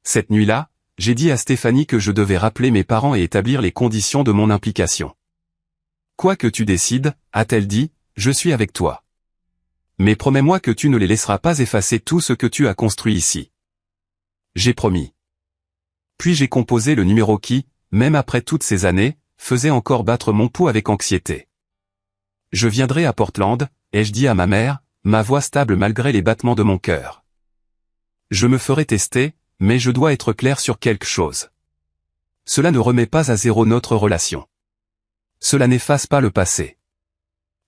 Cette nuit-là, j'ai dit à Stéphanie que je devais rappeler mes parents et établir les conditions de mon implication. Quoi que tu décides, a-t-elle dit, je suis avec toi. Mais promets-moi que tu ne les laisseras pas effacer tout ce que tu as construit ici. J'ai promis. Puis j'ai composé le numéro qui, même après toutes ces années, faisait encore battre mon pouls avec anxiété. Je viendrai à Portland, ai-je dit à ma mère, ma voix stable malgré les battements de mon cœur. Je me ferai tester, mais je dois être clair sur quelque chose. Cela ne remet pas à zéro notre relation. Cela n'efface pas le passé.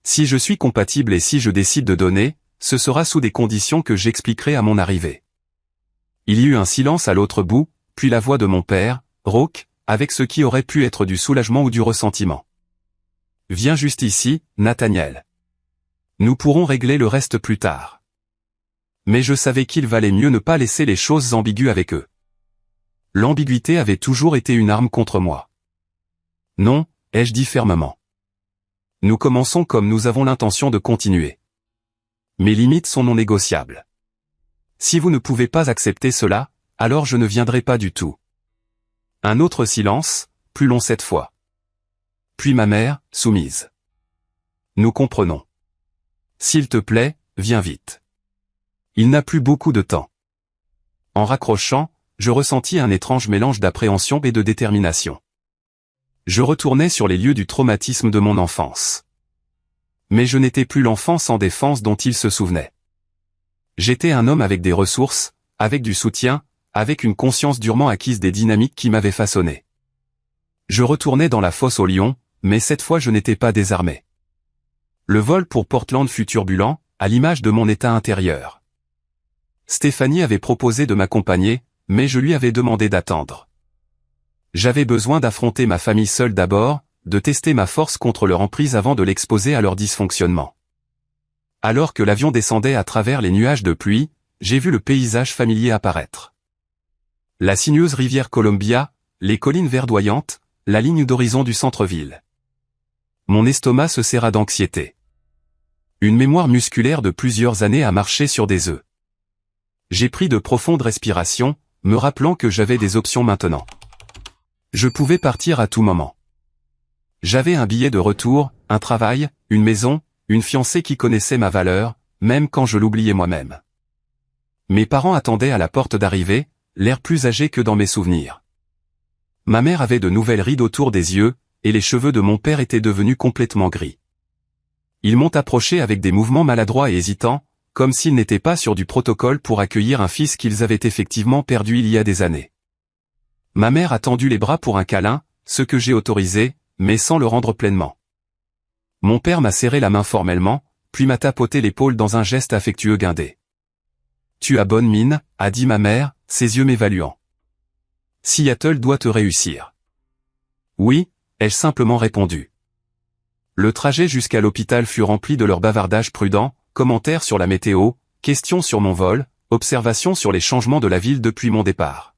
Si je suis compatible et si je décide de donner, ce sera sous des conditions que j'expliquerai à mon arrivée. Il y eut un silence à l'autre bout, puis la voix de mon père, rauque, avec ce qui aurait pu être du soulagement ou du ressentiment. Viens juste ici, Nathaniel. Nous pourrons régler le reste plus tard. Mais je savais qu'il valait mieux ne pas laisser les choses ambiguës avec eux. L'ambiguïté avait toujours été une arme contre moi. Non, ai-je dit fermement. Nous commençons comme nous avons l'intention de continuer. Mes limites sont non négociables. Si vous ne pouvez pas accepter cela, alors je ne viendrai pas du tout. Un autre silence, plus long cette fois. Puis ma mère, soumise. Nous comprenons. S'il te plaît, viens vite. Il n'a plus beaucoup de temps. En raccrochant, je ressentis un étrange mélange d'appréhension et de détermination. Je retournais sur les lieux du traumatisme de mon enfance. Mais je n'étais plus l'enfant sans défense dont il se souvenait. J'étais un homme avec des ressources, avec du soutien, avec une conscience durement acquise des dynamiques qui m'avaient façonné. Je retournais dans la fosse aux lions, mais cette fois je n'étais pas désarmé. Le vol pour Portland fut turbulent, à l'image de mon état intérieur. Stéphanie avait proposé de m'accompagner, mais je lui avais demandé d'attendre. J'avais besoin d'affronter ma famille seule d'abord, de tester ma force contre leur emprise avant de l'exposer à leur dysfonctionnement. Alors que l'avion descendait à travers les nuages de pluie, j'ai vu le paysage familier apparaître. La sinueuse rivière Columbia, les collines verdoyantes, la ligne d'horizon du centre-ville. Mon estomac se serra d'anxiété. Une mémoire musculaire de plusieurs années a marché sur des œufs. J'ai pris de profondes respirations, me rappelant que j'avais des options maintenant. Je pouvais partir à tout moment. J'avais un billet de retour, un travail, une maison, une fiancée qui connaissait ma valeur, même quand je l'oubliais moi-même. Mes parents attendaient à la porte d'arrivée, l'air plus âgé que dans mes souvenirs. Ma mère avait de nouvelles rides autour des yeux, et les cheveux de mon père étaient devenus complètement gris. Ils m'ont approché avec des mouvements maladroits et hésitants, comme s'ils n'étaient pas sur du protocole pour accueillir un fils qu'ils avaient effectivement perdu il y a des années. Ma mère a tendu les bras pour un câlin, ce que j'ai autorisé, mais sans le rendre pleinement. Mon père m'a serré la main formellement, puis m'a tapoté l'épaule dans un geste affectueux guindé. « Tu as bonne mine », a dit ma mère, ses yeux m'évaluant. « Seattle doit te réussir. »« Oui », ai-je simplement répondu. Le trajet jusqu'à l'hôpital fut rempli de leurs bavardages prudents, commentaires sur la météo, questions sur mon vol, observations sur les changements de la ville depuis mon départ.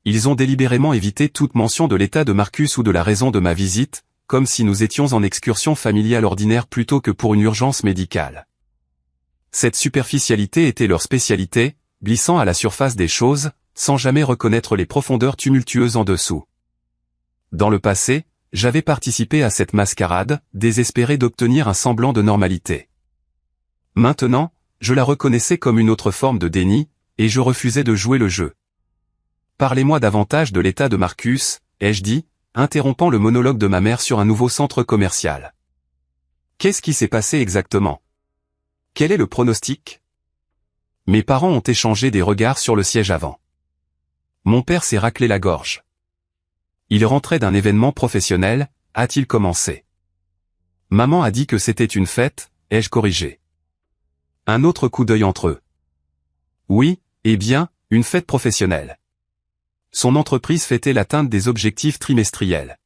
Ils ont délibérément évité toute mention de l'état de Marcus ou de la raison de ma visite, comme si nous étions en excursion familiale ordinaire plutôt que pour une urgence médicale. Cette superficialité était leur spécialité, glissant à la surface des choses, sans jamais reconnaître les profondeurs tumultueuses en dessous. Dans le passé, j'avais participé à cette mascarade, désespéré d'obtenir un semblant de normalité. Maintenant, je la reconnaissais comme une autre forme de déni, et je refusais de jouer le jeu. « Parlez-moi davantage de l'état de Marcus », ai-je dit, interrompant le monologue de ma mère sur un nouveau centre commercial. « Qu'est-ce qui s'est passé exactement? Quel est le pronostic ?» Mes parents ont échangé des regards sur le siège avant. Mon père s'est raclé la gorge. Il rentrait d'un événement professionnel, a-t-il commencé. Maman a dit que c'était une fête, ai-je corrigé. Un autre coup d'œil entre eux. Oui, eh bien, une fête professionnelle. Son entreprise fêtait l'atteinte des objectifs trimestriels.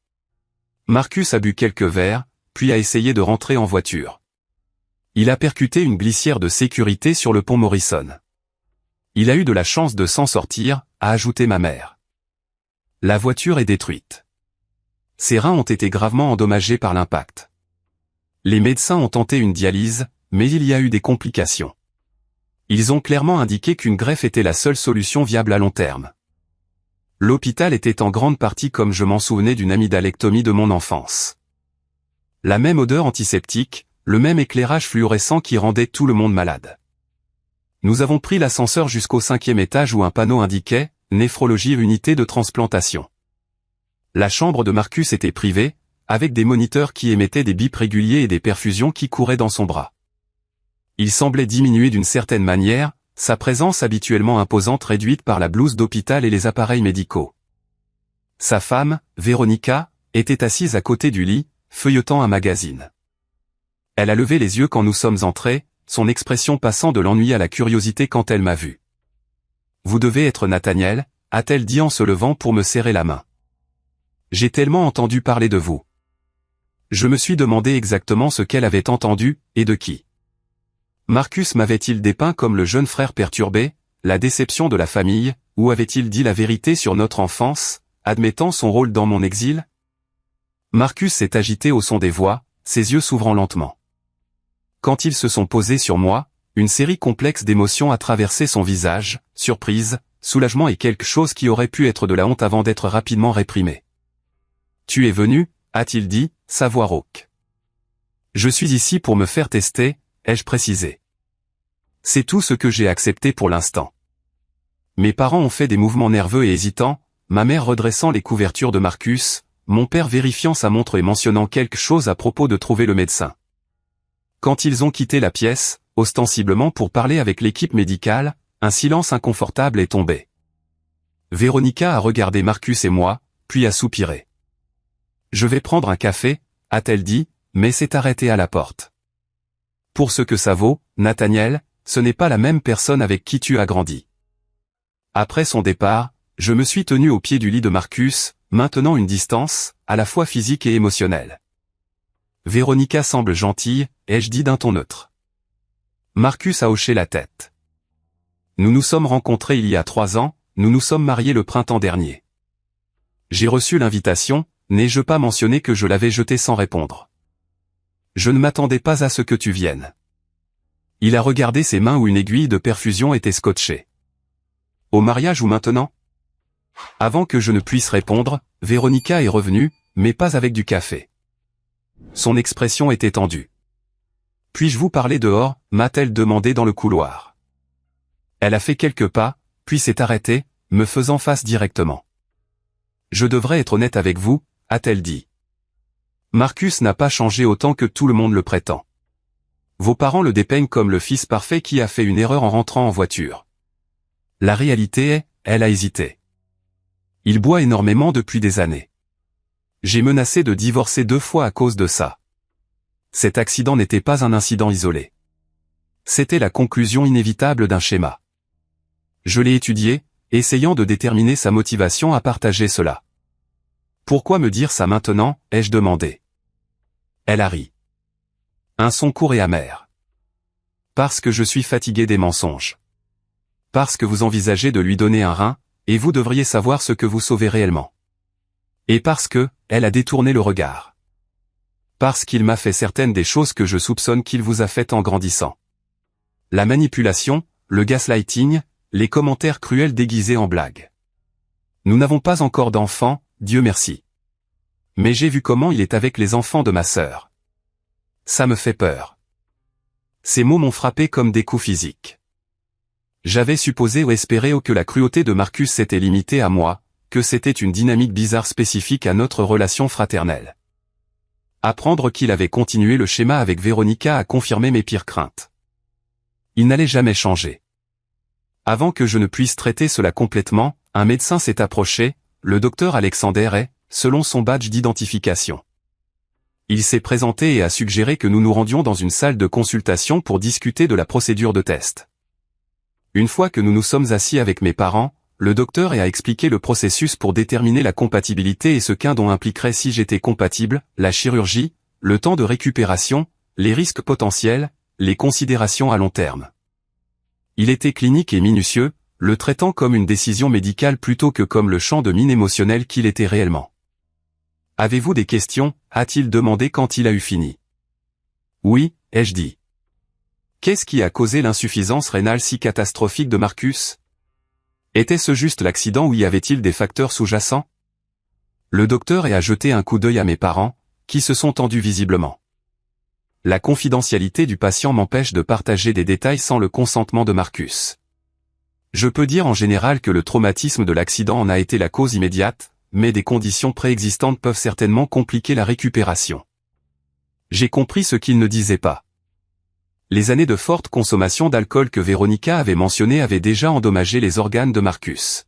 Marcus a bu quelques verres, puis a essayé de rentrer en voiture. Il a percuté une glissière de sécurité sur le pont Morrison. Il a eu de la chance de s'en sortir, a ajouté ma mère. La voiture est détruite. Ses reins ont été gravement endommagés par l'impact. Les médecins ont tenté une dialyse, mais il y a eu des complications. Ils ont clairement indiqué qu'une greffe était la seule solution viable à long terme. L'hôpital était en grande partie comme je m'en souvenais d'une amydalectomie de mon enfance. La même odeur antiseptique, le même éclairage fluorescent qui rendait tout le monde malade. Nous avons pris l'ascenseur jusqu'au 5e étage où un panneau indiquait « Néphrologie unité de transplantation ». La chambre de Marcus était privée, avec des moniteurs qui émettaient des bips réguliers et des perfusions qui couraient dans son bras. Il semblait diminuer d'une certaine manière, sa présence habituellement imposante réduite par la blouse d'hôpital et les appareils médicaux. Sa femme, Véronica, était assise à côté du lit, feuilletant un magazine. Elle a levé les yeux quand nous sommes entrés, son expression passant de l'ennui à la curiosité quand elle m'a vu. « Vous devez être Nathaniel », a-t-elle dit en se levant pour me serrer la main. « J'ai tellement entendu parler de vous. » Je me suis demandé exactement ce qu'elle avait entendu, et de qui. Marcus m'avait-il dépeint comme le jeune frère perturbé, la déception de la famille, ou avait-il dit la vérité sur notre enfance, admettant son rôle dans mon exil? Marcus s'est agité au son des voix, ses yeux s'ouvrant lentement. Quand ils se sont posés sur moi, une série complexe d'émotions a traversé son visage, surprise, soulagement et quelque chose qui aurait pu être de la honte avant d'être rapidement réprimé. « Tu es venu » a-t-il dit, sa voix rauque. « Je suis ici pour me faire tester », ai-je précisé. C'est tout ce que j'ai accepté pour l'instant. Mes parents ont fait des mouvements nerveux et hésitants, ma mère redressant les couvertures de Marcus, mon père vérifiant sa montre et mentionnant quelque chose à propos de trouver le médecin. Quand ils ont quitté la pièce, ostensiblement pour parler avec l'équipe médicale, un silence inconfortable est tombé. Véronica a regardé Marcus et moi, puis a soupiré. « Je vais prendre un café », a-t-elle dit, mais s'est arrêtée à la porte. « Pour ce que ça vaut, Nathaniel, ce n'est pas la même personne avec qui tu as grandi. » Après son départ, je me suis tenu au pied du lit de Marcus, maintenant une distance, à la fois physique et émotionnelle. « Véronica semble gentille », ai-je dit d'un ton neutre. Marcus a hoché la tête. « Nous nous sommes rencontrés il y a 3 ans, nous nous sommes mariés le printemps dernier. J'ai reçu l'invitation, n'ai-je pas mentionné que je l'avais jetée sans répondre. Je ne m'attendais pas à ce que tu viennes. Il a regardé ses mains où une aiguille de perfusion était scotchée. Au mariage ou maintenant? Avant que je ne puisse répondre, Véronica est revenue, mais pas avec du café. Son expression était tendue. Puis-je vous parler dehors, m'a-t-elle demandé dans le couloir. Elle a fait quelques pas, puis s'est arrêtée, me faisant face directement. Je devrais être honnête avec vous, a-t-elle dit. Marcus n'a pas changé autant que tout le monde le prétend. Vos parents le dépeignent comme le fils parfait qui a fait une erreur en rentrant en voiture. La réalité est, elle a hésité. Il boit énormément depuis des années. J'ai menacé de divorcer 2 fois à cause de ça. Cet accident n'était pas un incident isolé. C'était la conclusion inévitable d'un schéma. Je l'ai étudié, essayant de déterminer sa motivation à partager cela. Pourquoi me dire ça maintenant, ai-je demandé. Elle a ri. Un son court et amer. Parce que je suis fatigué des mensonges. Parce que vous envisagez de lui donner un rein, et vous devriez savoir ce que vous sauvez réellement. Et parce que, elle a détourné le regard. Parce qu'il m'a fait certaines des choses que je soupçonne qu'il vous a faites en grandissant. La manipulation, le gaslighting, les commentaires cruels déguisés en blagues. Nous n'avons pas encore d'enfants, Dieu merci. Mais j'ai vu comment il est avec les enfants de ma sœur. Ça me fait peur. Ces mots m'ont frappé comme des coups physiques. J'avais supposé ou espéré que la cruauté de Marcus s'était limitée à moi, que c'était une dynamique bizarre spécifique à notre relation fraternelle. Apprendre qu'il avait continué le schéma avec Véronica a confirmé mes pires craintes. Il n'allait jamais changer. Avant que je ne puisse traiter cela complètement, un médecin s'est approché, le docteur Alexander est, selon son badge d'identification. Il s'est présenté et a suggéré que nous nous rendions dans une salle de consultation pour discuter de la procédure de test. Une fois que nous nous sommes assis avec mes parents, le docteur a expliqué le processus pour déterminer la compatibilité et ce qu'un don impliquerait si j'étais compatible, la chirurgie, le temps de récupération, les risques potentiels, les considérations à long terme. Il était clinique et minutieux, le traitant comme une décision médicale plutôt que comme le champ de mine émotionnel qu'il était réellement. « Avez-vous des questions » a-t-il demandé quand il a eu fini. « Oui » ai-je dit. Qu'est-ce qui a causé l'insuffisance rénale si catastrophique de Marcus? Était-ce juste l'accident ou y avait-il des facteurs sous-jacents? Le docteur a jeté un coup d'œil à mes parents, qui se sont tendus visiblement. La confidentialité du patient m'empêche de partager des détails sans le consentement de Marcus. Je peux dire en général que le traumatisme de l'accident en a été la cause immédiate, mais des conditions préexistantes peuvent certainement compliquer la récupération. J'ai compris ce qu'il ne disait pas. Les années de forte consommation d'alcool que Véronica avait mentionnées avaient déjà endommagé les organes de Marcus.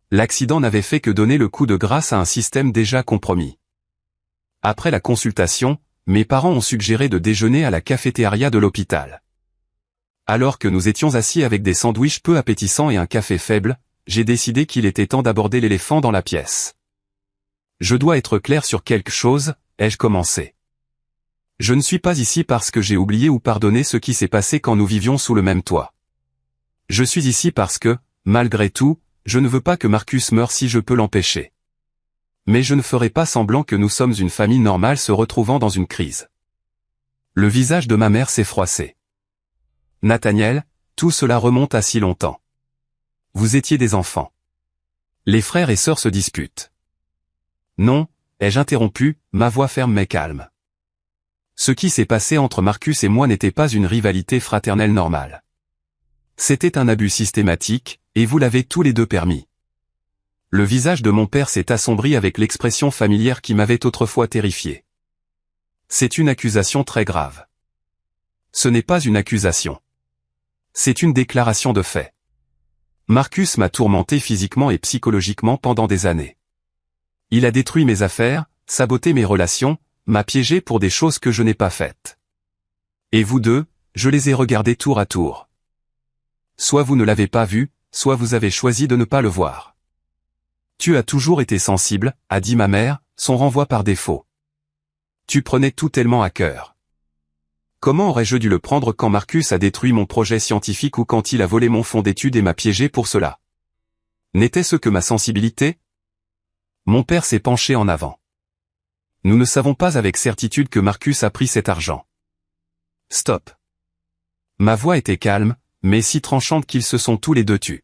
L'accident n'avait fait que donner le coup de grâce à un système déjà compromis. Après la consultation, mes parents ont suggéré de déjeuner à la cafétéria de l'hôpital. Alors que nous étions assis avec des sandwichs peu appétissants et un café faible, j'ai décidé qu'il était temps d'aborder l'éléphant dans la pièce. Je dois être clair sur quelque chose, ai-je commencé. Je ne suis pas ici parce que j'ai oublié ou pardonné ce qui s'est passé quand nous vivions sous le même toit. Je suis ici parce que, malgré tout, je ne veux pas que Marcus meure si je peux l'empêcher. Mais je ne ferai pas semblant que nous sommes une famille normale se retrouvant dans une crise. Le visage de ma mère s'est froissé. Nathaniel, tout cela remonte à si longtemps. Vous étiez des enfants. Les frères et sœurs se disputent. Non, ai-je interrompu, ma voix ferme mais calme. Ce qui s'est passé entre Marcus et moi n'était pas une rivalité fraternelle normale. C'était un abus systématique, et vous l'avez tous les deux permis. Le visage de mon père s'est assombri avec l'expression familière qui m'avait autrefois terrifié. C'est une accusation très grave. Ce n'est pas une accusation. C'est une déclaration de fait. Marcus m'a tourmenté physiquement et psychologiquement pendant des années. Il a détruit mes affaires, saboté mes relations, m'a piégé pour des choses que je n'ai pas faites. Et vous deux, je les ai regardés tour à tour. Soit vous ne l'avez pas vu, soit vous avez choisi de ne pas le voir. Tu as toujours été sensible, a dit ma mère, son renvoi par défaut. Tu prenais tout tellement à cœur. Comment aurais-je dû le prendre quand Marcus a détruit mon projet scientifique ou quand il a volé mon fonds d'études et m'a piégé pour cela? N'était-ce que ma sensibilité? Mon père s'est penché en avant. Nous ne savons pas avec certitude que Marcus a pris cet argent. Stop. Ma voix était calme, mais si tranchante qu'ils se sont tous les deux tus.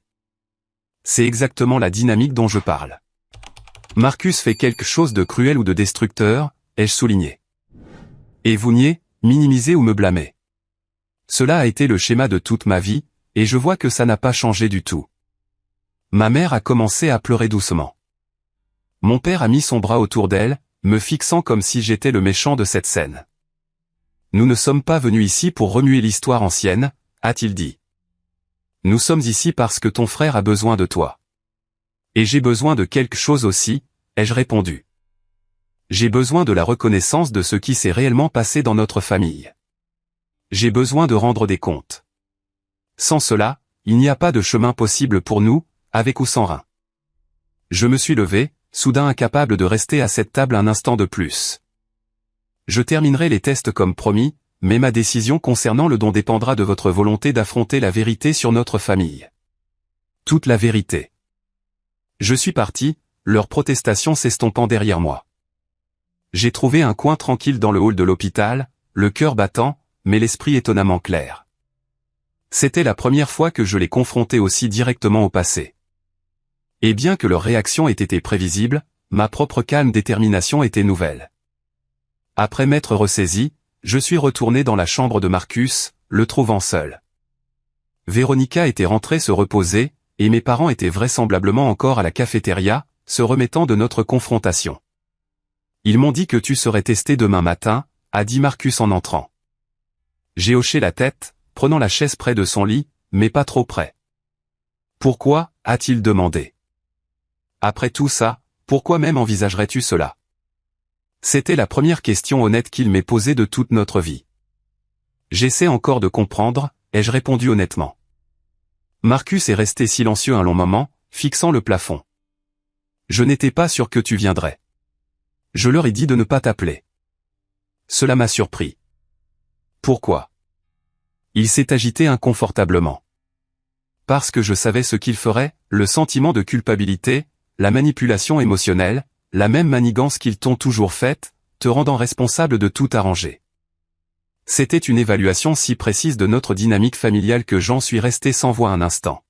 C'est exactement la dynamique dont je parle. Marcus fait quelque chose de cruel ou de destructeur, ai-je souligné. Et vous niez, minimisez ou me blâmez. Cela a été le schéma de toute ma vie, et je vois que ça n'a pas changé du tout. Ma mère a commencé à pleurer doucement. Mon père a mis son bras autour d'elle, me fixant comme si j'étais le méchant de cette scène. Nous ne sommes pas venus ici pour remuer l'histoire ancienne, a-t-il dit. Nous sommes ici parce que ton frère a besoin de toi. Et j'ai besoin de quelque chose aussi, ai-je répondu. J'ai besoin de la reconnaissance de ce qui s'est réellement passé dans notre famille. J'ai besoin de rendre des comptes. Sans cela, il n'y a pas de chemin possible pour nous, avec ou sans rein. Je me suis levé, soudain incapable de rester à cette table un instant de plus. Je terminerai les tests comme promis, mais ma décision concernant le don dépendra de votre volonté d'affronter la vérité sur notre famille. Toute la vérité. Je suis parti, leurs protestations s'estompant derrière moi. J'ai trouvé un coin tranquille dans le hall de l'hôpital, le cœur battant, mais l'esprit étonnamment clair. C'était la première fois que je les confrontais aussi directement au passé. Et bien que leur réaction ait été prévisible, ma propre calme détermination était nouvelle. Après m'être ressaisi, je suis retourné dans la chambre de Marcus, le trouvant seul. Véronica était rentrée se reposer, et mes parents étaient vraisemblablement encore à la cafétéria, se remettant de notre confrontation. Ils m'ont dit que tu serais testé demain matin, a dit Marcus en entrant. J'ai hoché la tête, prenant la chaise près de son lit, mais pas trop près. Pourquoi, a-t-il demandé. Après tout ça, pourquoi même envisagerais-tu cela? C'était la première question honnête qu'il m'ait posée de toute notre vie. J'essaie encore de comprendre, ai-je répondu honnêtement. Marcus est resté silencieux un long moment, fixant le plafond. Je n'étais pas sûr que tu viendrais. Je leur ai dit de ne pas t'appeler. Cela m'a surpris. Pourquoi? Il s'est agité inconfortablement. Parce que je savais ce qu'il ferait, le sentiment de culpabilité, la manipulation émotionnelle, la même manigance qu'ils t'ont toujours faite, te rendant responsable de tout arranger. C'était une évaluation si précise de notre dynamique familiale que j'en suis resté sans voix un instant.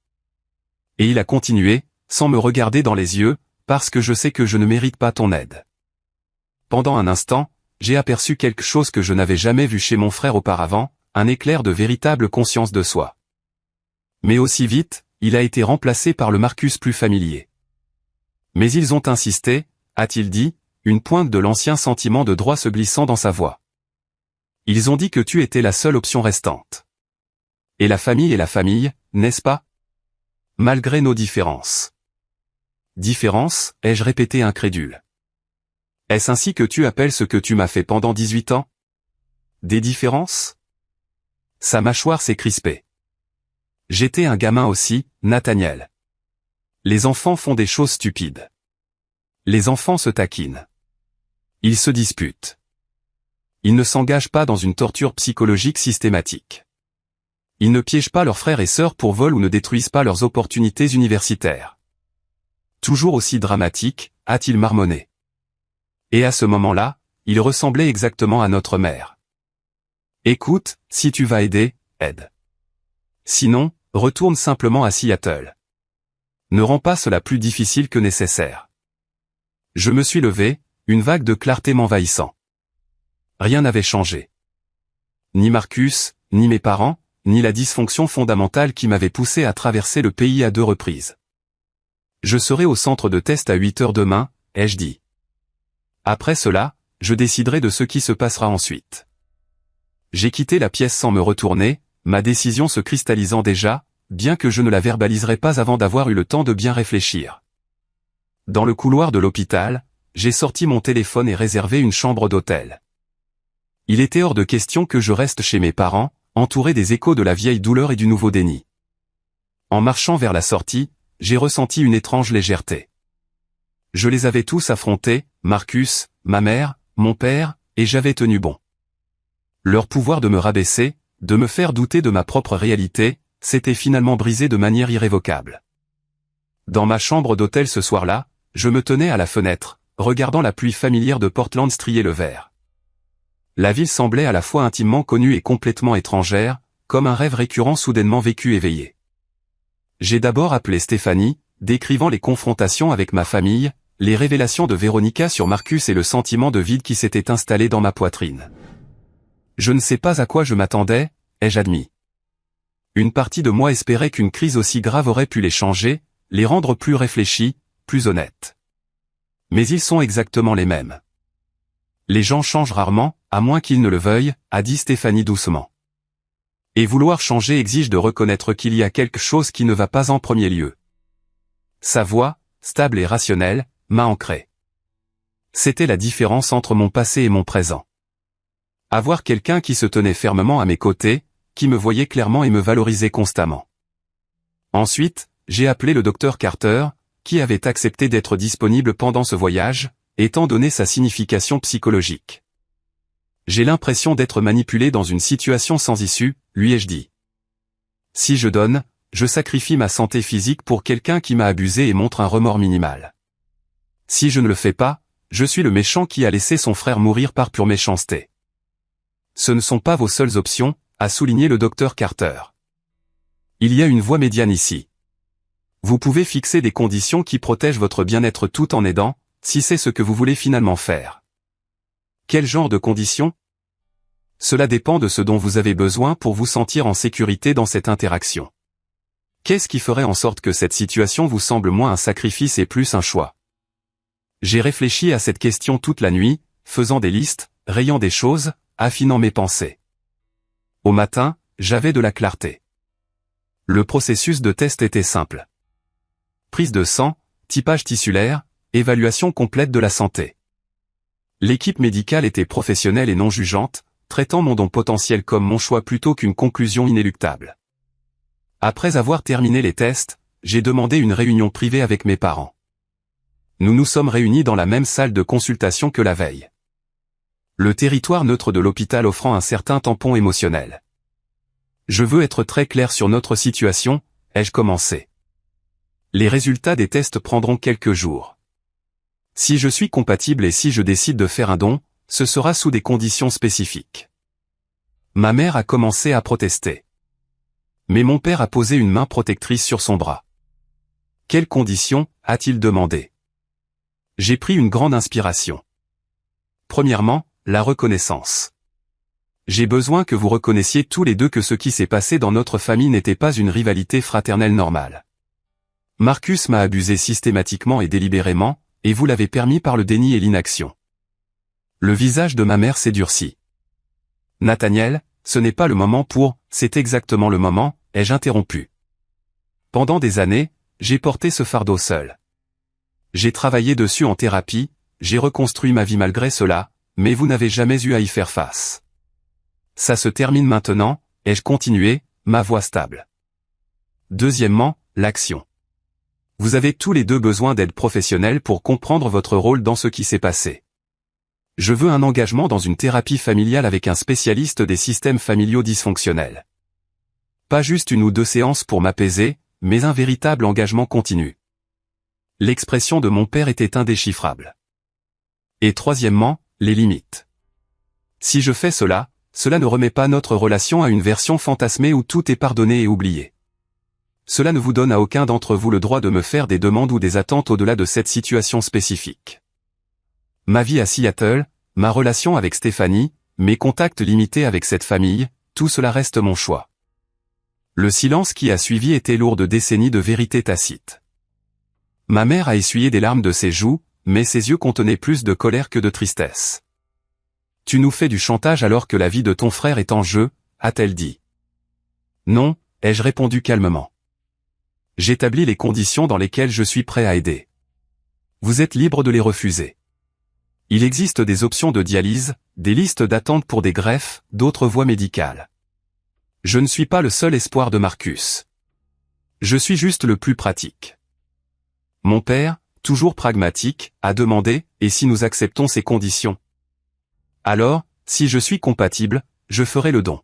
Et il a continué, sans me regarder dans les yeux, parce que je sais que je ne mérite pas ton aide. Pendant un instant, j'ai aperçu quelque chose que je n'avais jamais vu chez mon frère auparavant, un éclair de véritable conscience de soi. Mais aussi vite, il a été remplacé par le Marcus plus familier. Mais ils ont insisté, a-t-il dit, une pointe de l'ancien sentiment de droit se glissant dans sa voix. Ils ont dit que tu étais la seule option restante. Et la famille, n'est-ce pas? Malgré nos différences. Différences, ai-je répété incrédule. Est-ce ainsi que tu appelles ce que tu m'as fait pendant 18 ans? Des différences? Sa mâchoire s'est crispée. J'étais un gamin aussi, Nathaniel. Les enfants font des choses stupides. Les enfants se taquinent. Ils se disputent. Ils ne s'engagent pas dans une torture psychologique systématique. Ils ne piègent pas leurs frères et sœurs pour vol ou ne détruisent pas leurs opportunités universitaires. Toujours aussi dramatique, a-t-il marmonné. Et à ce moment-là, il ressemblait exactement à notre mère. Écoute, si tu vas aider, aide. Sinon, retourne simplement à Seattle. Ne rends pas cela plus difficile que nécessaire. Je me suis levé, une vague de clarté m'envahissant. Rien n'avait changé. Ni Marcus, ni mes parents, ni la dysfonction fondamentale qui m'avait poussé à traverser le pays à 2 reprises. Je serai au centre de test à 8 heures demain, ai-je dit. Après cela, je déciderai de ce qui se passera ensuite. J'ai quitté la pièce sans me retourner, ma décision se cristallisant déjà, bien que je ne la verbaliserai pas avant d'avoir eu le temps de bien réfléchir. Dans le couloir de l'hôpital, j'ai sorti mon téléphone et réservé une chambre d'hôtel. Il était hors de question que je reste chez mes parents, entouré des échos de la vieille douleur et du nouveau déni. En marchant vers la sortie, j'ai ressenti une étrange légèreté. Je les avais tous affrontés, Marcus, ma mère, mon père, et j'avais tenu bon. Leur pouvoir de me rabaisser, de me faire douter de ma propre réalité, s'était finalement brisé de manière irrévocable. Dans ma chambre d'hôtel ce soir-là, je me tenais à la fenêtre, regardant la pluie familière de Portland strier le vert. La ville semblait à la fois intimement connue et complètement étrangère, comme un rêve récurrent soudainement vécu éveillé. J'ai d'abord appelé Stéphanie, décrivant les confrontations avec ma famille, les révélations de Véronica sur Marcus et le sentiment de vide qui s'était installé dans ma poitrine. Je ne sais pas à quoi je m'attendais, ai-je admis. Une partie de moi espérait qu'une crise aussi grave aurait pu les changer, les rendre plus réfléchis, plus honnêtes. Mais ils sont exactement les mêmes. Les gens changent rarement, à moins qu'ils ne le veuillent, a dit Stéphanie doucement. Et vouloir changer exige de reconnaître qu'il y a quelque chose qui ne va pas en premier lieu. Sa voix, stable et rationnelle, m'a ancré. C'était la différence entre mon passé et mon présent. Avoir quelqu'un qui se tenait fermement à mes côtés, qui me voyait clairement et me valorisait constamment. Ensuite, j'ai appelé le docteur Carter, qui avait accepté d'être disponible pendant ce voyage, étant donné sa signification psychologique. J'ai l'impression d'être manipulé dans une situation sans issue, lui ai-je dit. Si je donne, je sacrifie ma santé physique pour quelqu'un qui m'a abusé et montre un remords minimal. Si je ne le fais pas, je suis le méchant qui a laissé son frère mourir par pure méchanceté. Ce ne sont pas vos seules options, a souligné le docteur Carter. Il y a une voie médiane ici. Vous pouvez fixer des conditions qui protègent votre bien-être tout en aidant, si c'est ce que vous voulez finalement faire. Quel genre de conditions? Cela dépend de ce dont vous avez besoin pour vous sentir en sécurité dans cette interaction. Qu'est-ce qui ferait en sorte que cette situation vous semble moins un sacrifice et plus un choix? J'ai réfléchi à cette question toute la nuit, faisant des listes, rayant des choses, affinant mes pensées. Au matin, j'avais de la clarté. Le processus de test était simple. Prise de sang, typage tissulaire, évaluation complète de la santé. L'équipe médicale était professionnelle et non jugeante, traitant mon don potentiel comme mon choix plutôt qu'une conclusion inéluctable. Après avoir terminé les tests, j'ai demandé une réunion privée avec mes parents. Nous nous sommes réunis dans la même salle de consultation que la veille. Le territoire neutre de l'hôpital offrant un certain tampon émotionnel. Je veux être très clair sur notre situation, ai-je commencé. Les résultats des tests prendront quelques jours. Si je suis compatible et si je décide de faire un don, ce sera sous des conditions spécifiques. Ma mère a commencé à protester. Mais mon père a posé une main protectrice sur son bras. Quelles conditions, a-t-il demandé. J'ai pris une grande inspiration. Premièrement, la reconnaissance. J'ai besoin que vous reconnaissiez tous les deux que ce qui s'est passé dans notre famille n'était pas une rivalité fraternelle normale. Marcus m'a abusé systématiquement et délibérément, et vous l'avez permis par le déni et l'inaction. Le visage de ma mère s'est durci. Nathaniel, ce n'est pas le moment pour, c'est exactement le moment, ai-je interrompu. Pendant des années, j'ai porté ce fardeau seul. J'ai travaillé dessus en thérapie, j'ai reconstruit ma vie malgré cela, mais vous n'avez jamais eu à y faire face. Ça se termine maintenant, ai-je continué, ma voix stable. Deuxièmement, l'action. Vous avez tous les deux besoin d'aide professionnelle pour comprendre votre rôle dans ce qui s'est passé. Je veux un engagement dans une thérapie familiale avec un spécialiste des systèmes familiaux dysfonctionnels. Pas juste une ou deux séances pour m'apaiser, mais un véritable engagement continu. L'expression de mon père était indéchiffrable. Et troisièmement, les limites. Si je fais cela, cela ne remet pas notre relation à une version fantasmée où tout est pardonné et oublié. Cela ne vous donne à aucun d'entre vous le droit de me faire des demandes ou des attentes au-delà de cette situation spécifique. Ma vie à Seattle, ma relation avec Stéphanie, mes contacts limités avec cette famille, tout cela reste mon choix. Le silence qui a suivi était lourd de décennies de vérité tacite. Ma mère a essuyé des larmes de ses joues, mais ses yeux contenaient plus de colère que de tristesse. Tu nous fais du chantage alors que la vie de ton frère est en jeu, a-t-elle dit. Non, ai-je répondu calmement. J'établis les conditions dans lesquelles je suis prêt à aider. Vous êtes libre de les refuser. Il existe des options de dialyse, des listes d'attente pour des greffes, d'autres voies médicales. Je ne suis pas le seul espoir de Marcus. Je suis juste le plus pratique. Mon père, toujours pragmatique, a demandé, et si nous acceptons ces conditions? Alors, si je suis compatible, je ferai le don.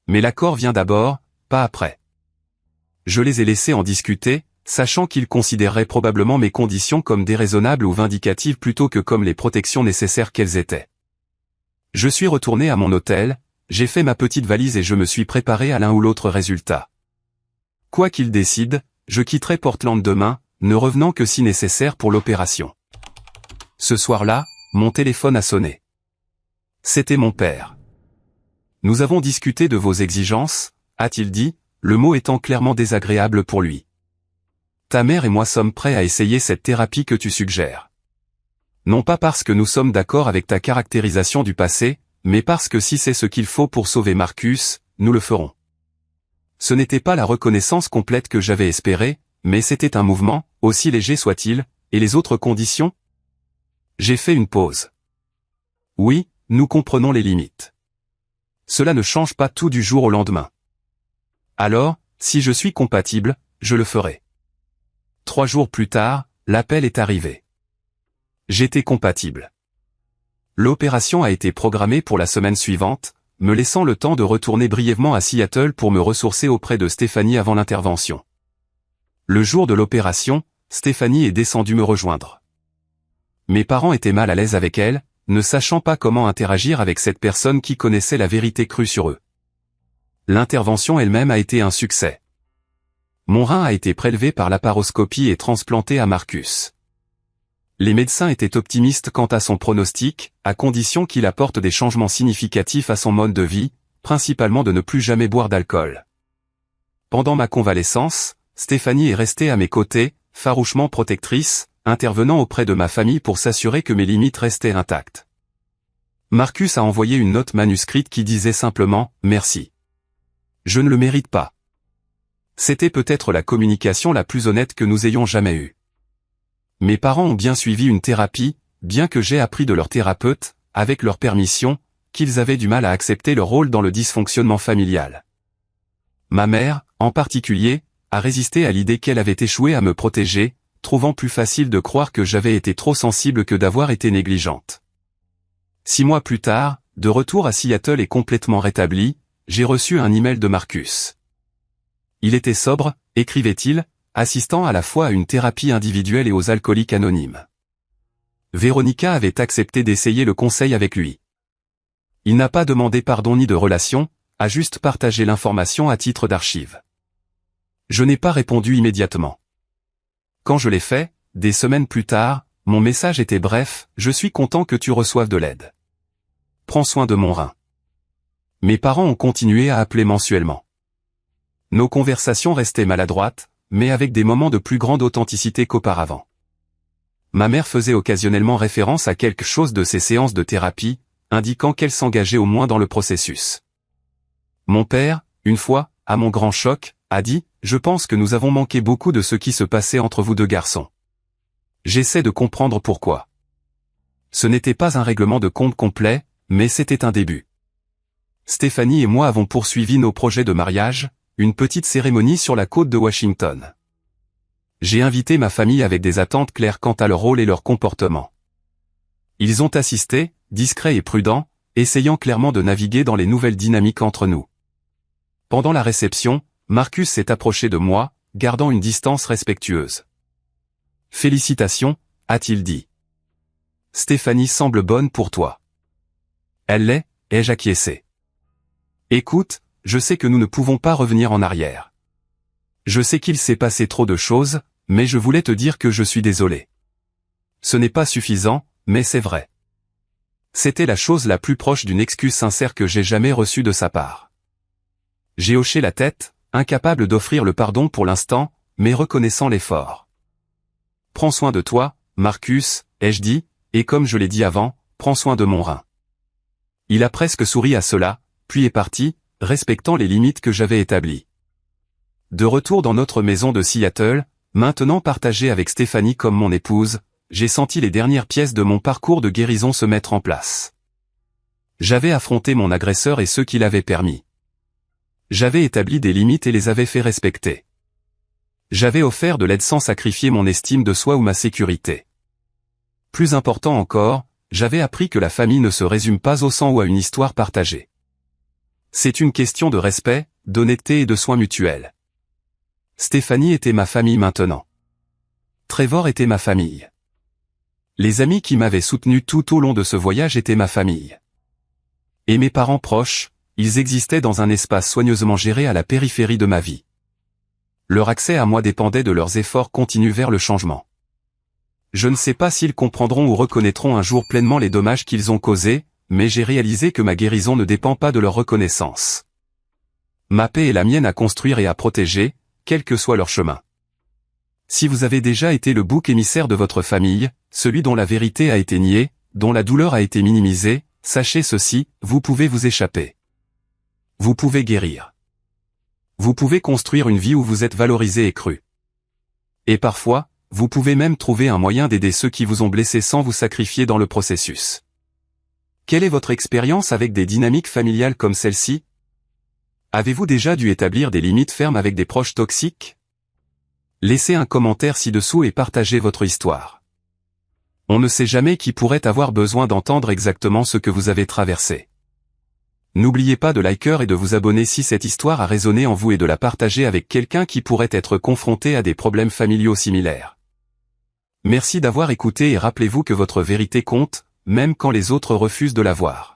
Mais l'accord vient d'abord, pas après. Je les ai laissés en discuter, sachant qu'il considérerait probablement mes conditions comme déraisonnables ou vindicatives plutôt que comme les protections nécessaires qu'elles étaient. Je suis retourné à mon hôtel, j'ai fait ma petite valise et je me suis préparé à l'un ou l'autre résultat. Quoi qu'il décide, je quitterai Portland demain, ne revenant que si nécessaire pour l'opération. Ce soir-là, mon téléphone a sonné. C'était mon père. Nous avons discuté de vos exigences, a-t-il dit, le mot étant clairement désagréable pour lui. Ta mère et moi sommes prêts à essayer cette thérapie que tu suggères. Non pas parce que nous sommes d'accord avec ta caractérisation du passé, mais parce que si c'est ce qu'il faut pour sauver Marcus, nous le ferons. Ce n'était pas la reconnaissance complète que j'avais espérée, mais c'était un mouvement, aussi léger soit-il, et les autres conditions? J'ai fait une pause. Oui, nous comprenons les limites. Cela ne change pas tout du jour au lendemain. Alors, si je suis compatible, je le ferai. 3 jours plus tard, l'appel est arrivé. J'étais compatible. L'opération a été programmée pour la semaine suivante, me laissant le temps de retourner brièvement à Seattle pour me ressourcer auprès de Stéphanie avant l'intervention. Le jour de l'opération, Stéphanie est descendue me rejoindre. Mes parents étaient mal à l'aise avec elle, ne sachant pas comment interagir avec cette personne qui connaissait la vérité crue sur eux. L'intervention elle-même a été un succès. Mon rein a été prélevé par laparoscopie et transplanté à Marcus. Les médecins étaient optimistes quant à son pronostic, à condition qu'il apporte des changements significatifs à son mode de vie, principalement de ne plus jamais boire d'alcool. Pendant ma convalescence, Stéphanie est restée à mes côtés, farouchement protectrice, intervenant auprès de ma famille pour s'assurer que mes limites restaient intactes. Marcus a envoyé une note manuscrite qui disait simplement « Merci. Je ne le mérite pas ». C'était peut-être la communication la plus honnête que nous ayons jamais eue. Mes parents ont bien suivi une thérapie, bien que j'ai appris de leur thérapeute, avec leur permission, qu'ils avaient du mal à accepter leur rôle dans le dysfonctionnement familial. Ma mère, en particulier, a résisté à l'idée qu'elle avait échoué à me protéger, trouvant plus facile de croire que j'avais été trop sensible que d'avoir été négligente. 6 mois plus tard, de retour à Seattle et complètement rétabli, j'ai reçu un email de Marcus. Il était sobre, écrivait-il, assistant à la fois à une thérapie individuelle et aux alcooliques anonymes. Véronica avait accepté d'essayer le conseil avec lui. Il n'a pas demandé pardon ni de relation, a juste partagé l'information à titre d'archive. Je n'ai pas répondu immédiatement. Quand je l'ai fait, des semaines plus tard, mon message était bref, je suis content que tu reçoives de l'aide. Prends soin de mon rein. Mes parents ont continué à appeler mensuellement. Nos conversations restaient maladroites, mais avec des moments de plus grande authenticité qu'auparavant. Ma mère faisait occasionnellement référence à quelque chose de ces séances de thérapie, indiquant qu'elle s'engageait au moins dans le processus. Mon père, une fois, à mon grand choc, a dit « Je pense que nous avons manqué beaucoup de ce qui se passait entre vous deux garçons. J'essaie de comprendre pourquoi. » Ce n'était pas un règlement de compte complet, mais c'était un début. Stéphanie et moi avons poursuivi nos projets de mariage, une petite cérémonie sur la côte de Washington. J'ai invité ma famille avec des attentes claires quant à leur rôle et leur comportement. Ils ont assisté, discrets et prudents, essayant clairement de naviguer dans les nouvelles dynamiques entre nous. Pendant la réception, Marcus s'est approché de moi, gardant une distance respectueuse. « Félicitations », a-t-il dit. « Stéphanie semble bonne pour toi. »« Elle l'est », ai-je acquiescé. « Écoute, je sais que nous ne pouvons pas revenir en arrière. Je sais qu'il s'est passé trop de choses, mais je voulais te dire que je suis désolé. Ce n'est pas suffisant, mais c'est vrai. » C'était la chose la plus proche d'une excuse sincère que j'ai jamais reçue de sa part. J'ai hoché la tête, incapable d'offrir le pardon pour l'instant, mais reconnaissant l'effort. « Prends soin de toi, Marcus, ai-je dit, et comme je l'ai dit avant, prends soin de mon rein. » Il a presque souri à cela, puis est parti, respectant les limites que j'avais établies. De retour dans notre maison de Seattle, maintenant partagée avec Stéphanie comme mon épouse, j'ai senti les dernières pièces de mon parcours de guérison se mettre en place. J'avais affronté mon agresseur et ceux qui l'avaient permis. J'avais établi des limites et les avais fait respecter. J'avais offert de l'aide sans sacrifier mon estime de soi ou ma sécurité. Plus important encore, j'avais appris que la famille ne se résume pas au sang ou à une histoire partagée. C'est une question de respect, d'honnêteté et de soins mutuels. Stéphanie était ma famille maintenant. Trevor était ma famille. Les amis qui m'avaient soutenu tout au long de ce voyage étaient ma famille. Et mes parents proches, ils existaient dans un espace soigneusement géré à la périphérie de ma vie. Leur accès à moi dépendait de leurs efforts continus vers le changement. Je ne sais pas s'ils comprendront ou reconnaîtront un jour pleinement les dommages qu'ils ont causés, mais j'ai réalisé que ma guérison ne dépend pas de leur reconnaissance. Ma paix est la mienne à construire et à protéger, quel que soit leur chemin. Si vous avez déjà été le bouc émissaire de votre famille, celui dont la vérité a été niée, dont la douleur a été minimisée, sachez ceci, vous pouvez vous échapper. Vous pouvez guérir. Vous pouvez construire une vie où vous êtes valorisé et cru. Et parfois, vous pouvez même trouver un moyen d'aider ceux qui vous ont blessé sans vous sacrifier dans le processus. Quelle est votre expérience avec des dynamiques familiales comme celle-ci? Avez-vous déjà dû établir des limites fermes avec des proches toxiques? Laissez un commentaire ci-dessous et partagez votre histoire. On ne sait jamais qui pourrait avoir besoin d'entendre exactement ce que vous avez traversé. N'oubliez pas de liker et de vous abonner si cette histoire a résonné en vous et de la partager avec quelqu'un qui pourrait être confronté à des problèmes familiaux similaires. Merci d'avoir écouté et rappelez-vous que votre vérité compte, même quand les autres refusent de la voir.